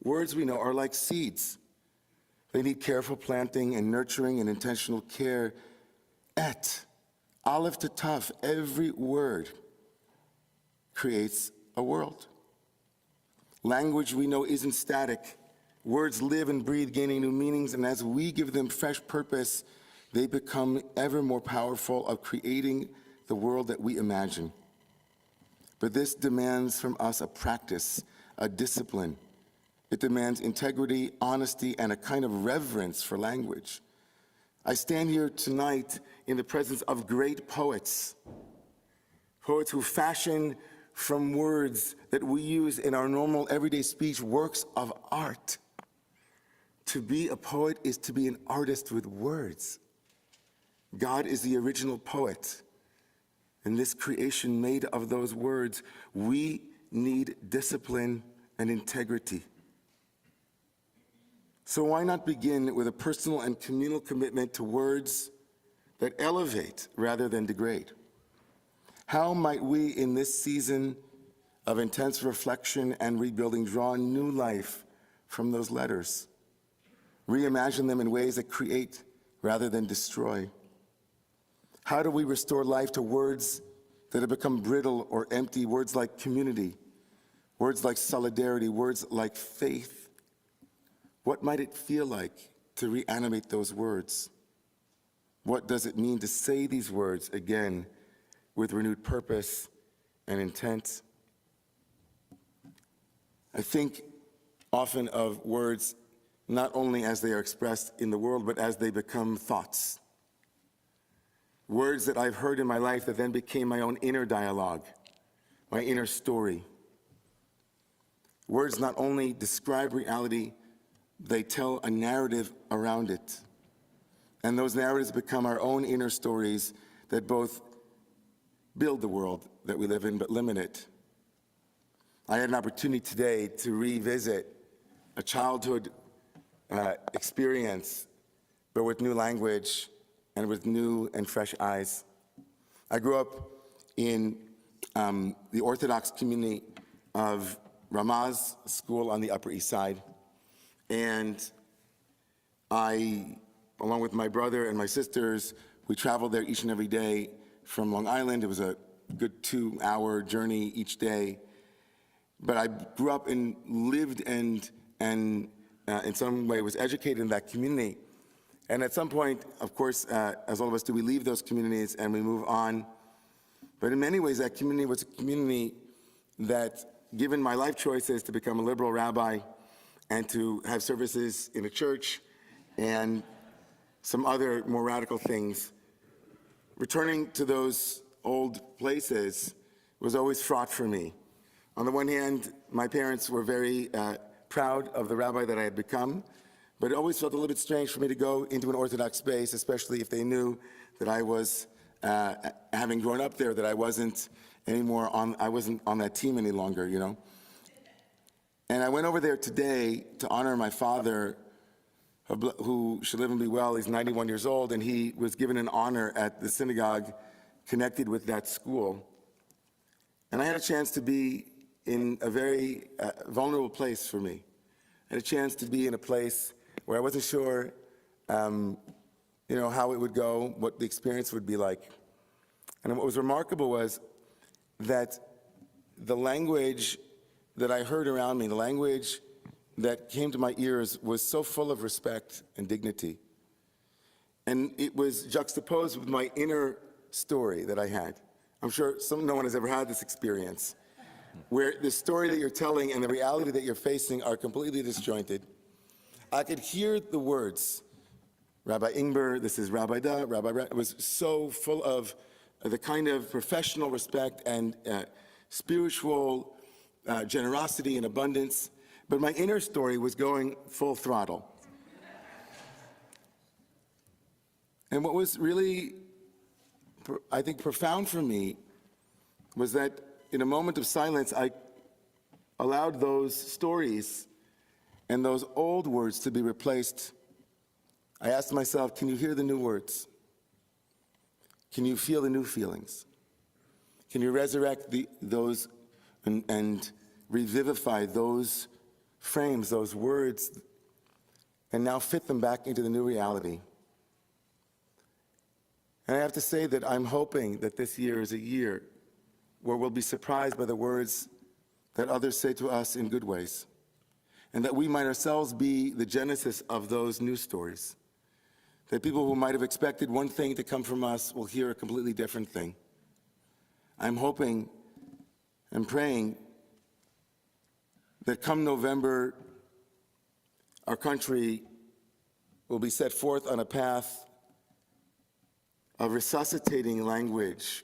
words, we know, are like seeds. They need careful planting and nurturing and intentional care. Et, Aleph to Taf, every word creates a world. Language, we know, isn't static. Words live and breathe, gaining new meanings, and as we give them fresh purpose, they become ever more powerful of creating the world that we imagine. But this demands from us a practice, a discipline. It demands integrity, honesty, and a kind of reverence for language. I stand here tonight in the presence of great poets, poets who fashion from words that we use in our normal everyday speech works of art. To be a poet is to be an artist with words. God is the original poet. And this creation made of those words, we need discipline and integrity. So why not begin with a personal and communal commitment to words that elevate rather than degrade? How might we, in this season of intense reflection and rebuilding, draw new life from those letters? Reimagine them in ways that create rather than destroy? How do we restore life to words that have become brittle or empty? Words like community, words like solidarity, words like faith. What might it feel like to reanimate those words? What does it mean to say these words again with renewed purpose and intent? I think often of words not only as they are expressed in the world, but as they become thoughts. Words that I've heard in my life that then became my own inner dialogue, my inner story. Words not only describe reality, they tell a narrative around it. And those narratives become our own inner stories that both build the world that we live in, but limit it. I had an opportunity today to revisit a childhood experience, but with new language and with new and fresh eyes. I grew up in the Orthodox community of Ramaz School on the Upper East Side. And I, along with my brother and my sisters, we traveled there each and every day from Long Island. It was a good 2-hour journey each day. But I grew up and lived and in some way was educated in that community. And at some point, of course, as all of us do, we leave those communities and we move on. But in many ways, that community was a community that, given my life choices to become a liberal rabbi and to have services in a church and some other more radical things, returning to those old places was always fraught for me. On the one hand, my parents were very proud of the rabbi that I had become, but it always felt a little bit strange for me to go into an Orthodox space, especially if they knew that I was, having grown up there, that I wasn't on that team any longer, you know? And I went over there today to honor my father, who should live and be well. He's 91 years old, and he was given an honor at the synagogue connected with that school. And I had a chance to be in a very vulnerable place for me. I had a chance to be in a place where I wasn't sure, how it would go, what the experience would be like. And what was remarkable was that the language that I heard around me, the language that came to my ears, was so full of respect and dignity. And it was juxtaposed with my inner story that I had. I'm sure no one has ever had this experience, where the story that you're telling and the reality that you're facing are completely disjointed. I could hear the words, Rabbi Ingber, this is Rabbi Da, it was so full of the kind of professional respect and spiritual generosity and abundance, but my inner story was going full throttle. And what was really, I think, profound for me was that in a moment of silence, I allowed those stories and those old words to be replaced. I asked myself, can you hear the new words? Can you feel the new feelings? Can you resurrect those and revivify those frames, those words, and now fit them back into the new reality? And I have to say that I'm hoping that this year is a year where we'll be surprised by the words that others say to us in good ways, and that we might ourselves be the genesis of those news stories. That people who might have expected one thing to come from us will hear a completely different thing. I'm hoping and praying that come November, our country will be set forth on a path of resuscitating language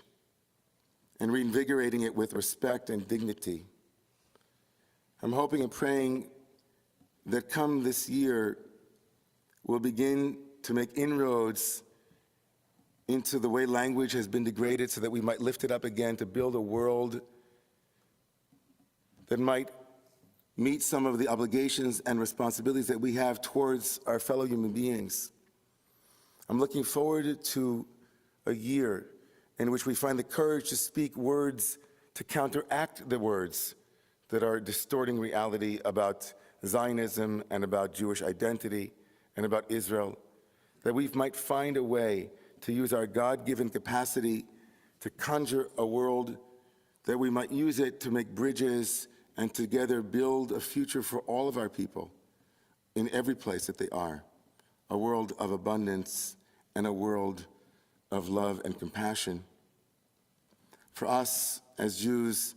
and reinvigorating it with respect and dignity. I'm hoping and praying that come this year, we'll begin to make inroads into the way language has been degraded so that we might lift it up again to build a world that might meet some of the obligations and responsibilities that we have towards our fellow human beings. I'm looking forward to a year in which we find the courage to speak words to counteract the words that are distorting reality about Zionism and about Jewish identity and about Israel, that we might find a way to use our God-given capacity to conjure a world, that we might use it to make bridges and together build a future for all of our people in every place that they are, a world of abundance and a world of love and compassion. For us as Jews,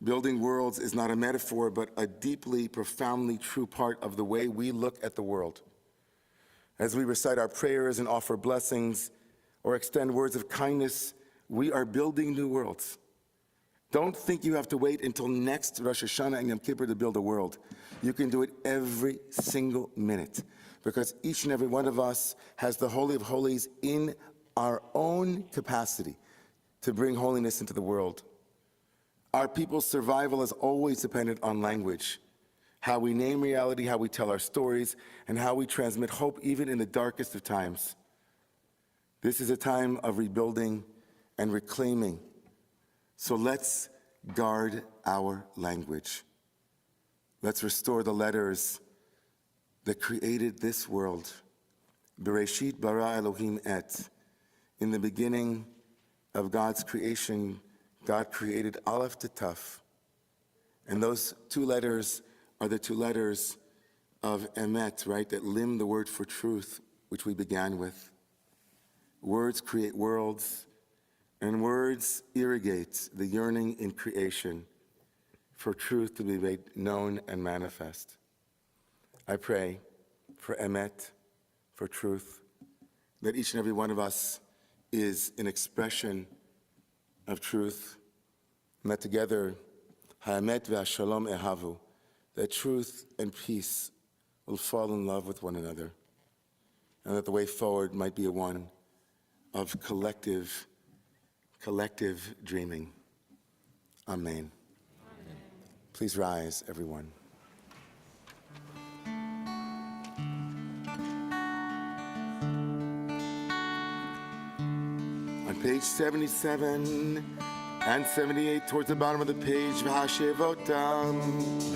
building worlds is not a metaphor, but a deeply, profoundly true part of the way we look at the world. As we recite our prayers and offer blessings or extend words of kindness, we are building new worlds. Don't think you have to wait until next Rosh Hashanah and Yom Kippur to build a world. You can do it every single minute, because each and every one of us has the Holy of Holies in our own capacity to bring holiness into the world. Our people's survival is always dependent on language, how we name reality, how we tell our stories, and how we transmit hope even in the darkest of times. This is a time of rebuilding and reclaiming. So let's guard our language. Let's restore the letters that created this world. Bereshit bara Elohim et. In the beginning of God's creation, God created Aleph to Taf. And those two letters are the two letters of Emet, right, that limn the word for truth, which we began with. Words create worlds, and words irrigate the yearning in creation for truth to be made known and manifest. I pray for Emet, for truth, that each and every one of us is an expression of truth, and that together, Ha'emet ve'ashalom ehavu, that truth and peace will fall in love with one another, and that the way forward might be a one of collective dreaming. Amen. Please rise, everyone. On page 77 and 78, towards the bottom of the page, V'hashevotam.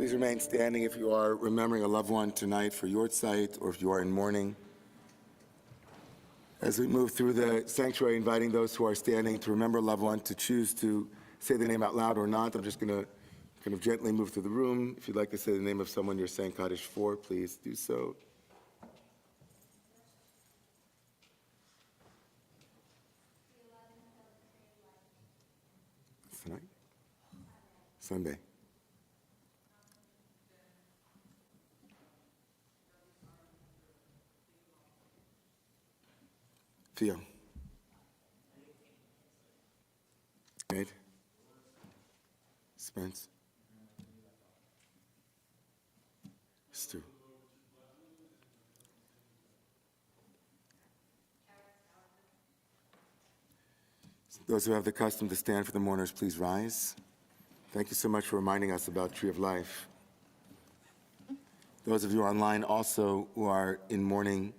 Please remain standing if you are remembering a loved one tonight for your sight or if you are in mourning. As we move through the sanctuary, inviting those who are standing to remember a loved one to choose to say the name out loud or not. I'm just going to kind of gently move through the room. If you'd like to say the name of someone you're saying Kaddish for, please do so. Tonight? Sunday. Theo. Ed. Spence. Stu. Those who have the custom to stand for the mourners, please rise. Thank you so much for reminding us about Tree of Life. Those of you online also who are in mourning,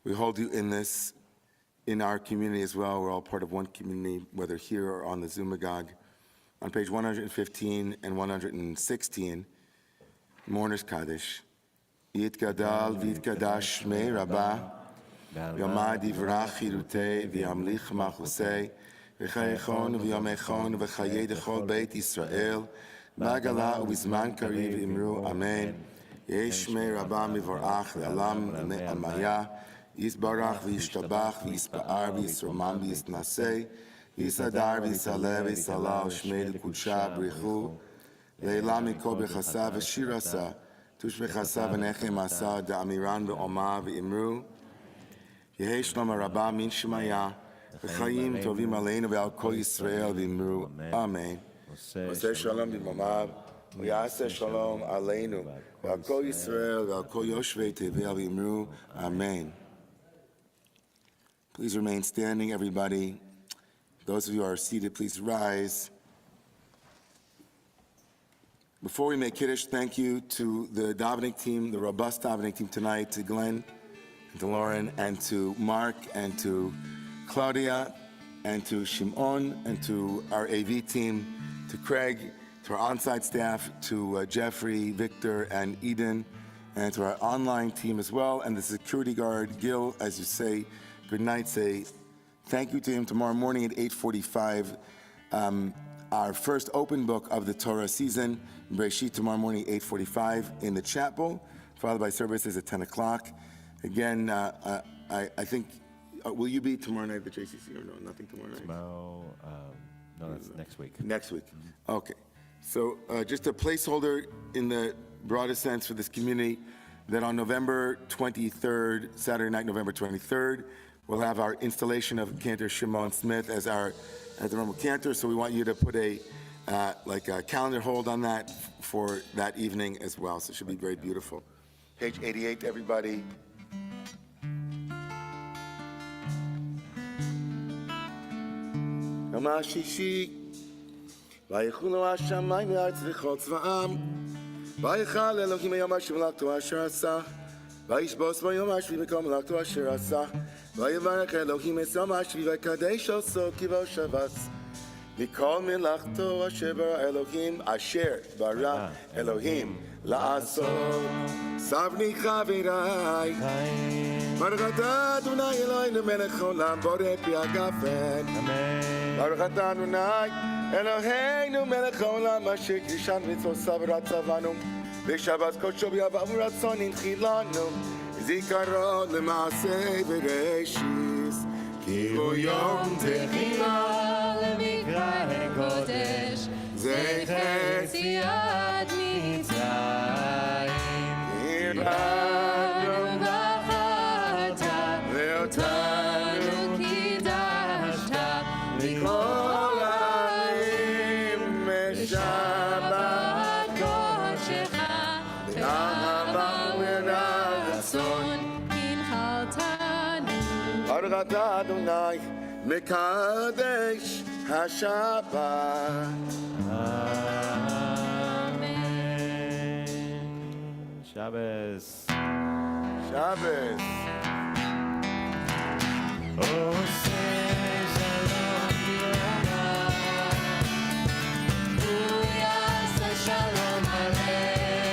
we hold you in this, in our community as well. We're all part of one community, whether here or on the Zumagog. On page 115 and 116, Mourners Kaddish. Yitgadal v'yitkadash shmei Rabba, v'yamad yivrach chirutei v'yamlich machusei, v'chayechon v'yamechon v'chayei dechol beit Yisrael, b'agala u'bizman kariv imru amen. Yesh shmei Rabba mivorach le'alam amaya, Yisbarach v'yishtabach v'yispa'ar v'yisromam v'yisnasei, Yisadar v'yisaleh v'yisalal shmei l'kudsha b'richu, le'ila mikol b'chasa v'shirasa, tush b'chasa v'nechem asa da'amiran v'oma v'imru, Yehi shlom ha'rabba min shemaya, v'chayim tovim aleinu v'al kol Yisrael v'imru, Amen. Oseh shalom b'mamav, v'yaseh shalom aleinu, v'al kol Yisrael v'al kol yoshvei tevel v'imru, Amen. Please remain standing, everybody. Those of you who are seated, please rise. Before we make Kiddush, thank you to the davening team, the robust davening team tonight, to Glenn, and to Lauren, and to Mark, and to Claudia, and to Shimon, and to our AV team, to Craig, to our on-site staff, to Jeffrey, Victor, and Eden, and to our online team as well, and the security guard, Gil, as you say good night, say thank you to him. Tomorrow morning at 8:45, our first open book of the Torah season, Bereshit, tomorrow morning at 8:45 in the chapel, followed by services at 10 o'clock. Again, I think, will you be tomorrow night at the JCC or no? Nothing tomorrow night? Tomorrow, no, that's next week. Next week. Okay. So just a placeholder in the broadest sense for this community, that on November 23rd, Saturday night, November 23rd, we'll have our installation of Cantor Shimon Smith as the normal cantor. So we want you to put a calendar hold on that for that evening as well. So it should be very beautiful. Page 88, everybody. Yom HaShishi, Vayichulu HaShamayim v'Haaretz v'chol tzva'am, Vayichal Elohim Yom HaShemlachto Asher Asah, Vayishbos Bo Yom HaShvi V'kol Melachto Asher Asah, Vayivarech Elohim Es Yom HaShvi V'kadesh Oso Kivo Shavas, V'kol Melachto Asher Bara Elohim, Asher Bara Elohim, La'asot, Savni Chavirai, Baruch Atah Adonai Eloheinu Melech Olam, Borei Pi Hagafen, Baruch Atah Adonai Eloheinu Melech Olam, Asher Kishan Mitzosav Ratzavanu, V'Shabbat Kodsho V'Yavavu Ratzon Inchilanu, Zikaron L'Maaseh Bereshis, Ki Hu Yom Techila L'Mikra Kodesh, Zecher Tziat Mitzrayim, Iranu V'Achata, Ve'otanu Kidashta, Mikol Ha'amim Meshabbat Kodeshecha, Be'ahava U'ratzon. Kinchaltanu. Baruch Atah Adonai Mekadesh HaShabbat. Amen. Shabbos. Shabbos. Oh, say shalom Yirama. Uyasa shalom aleichem.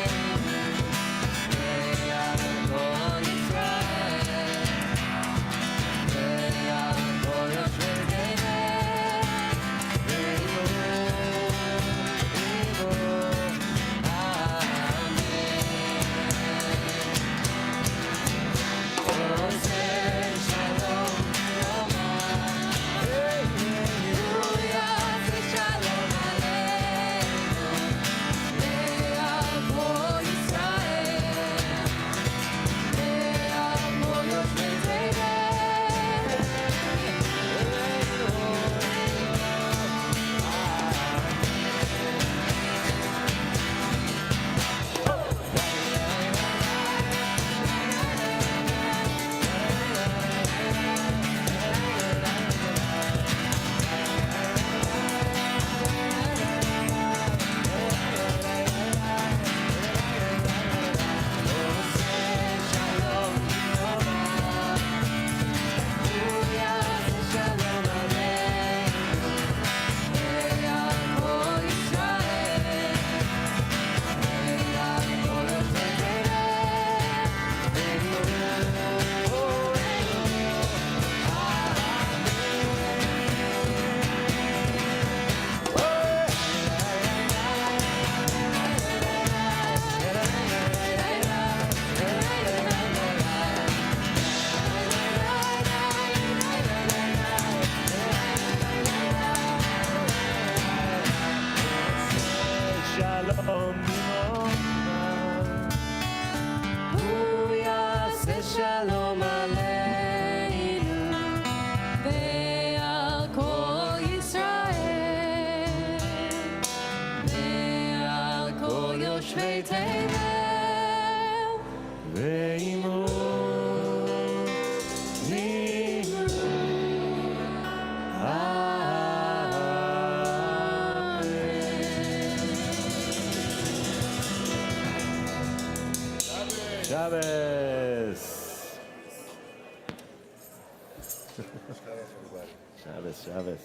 tevel. Ve'imo Shabbos. Shabbos, Shabbos.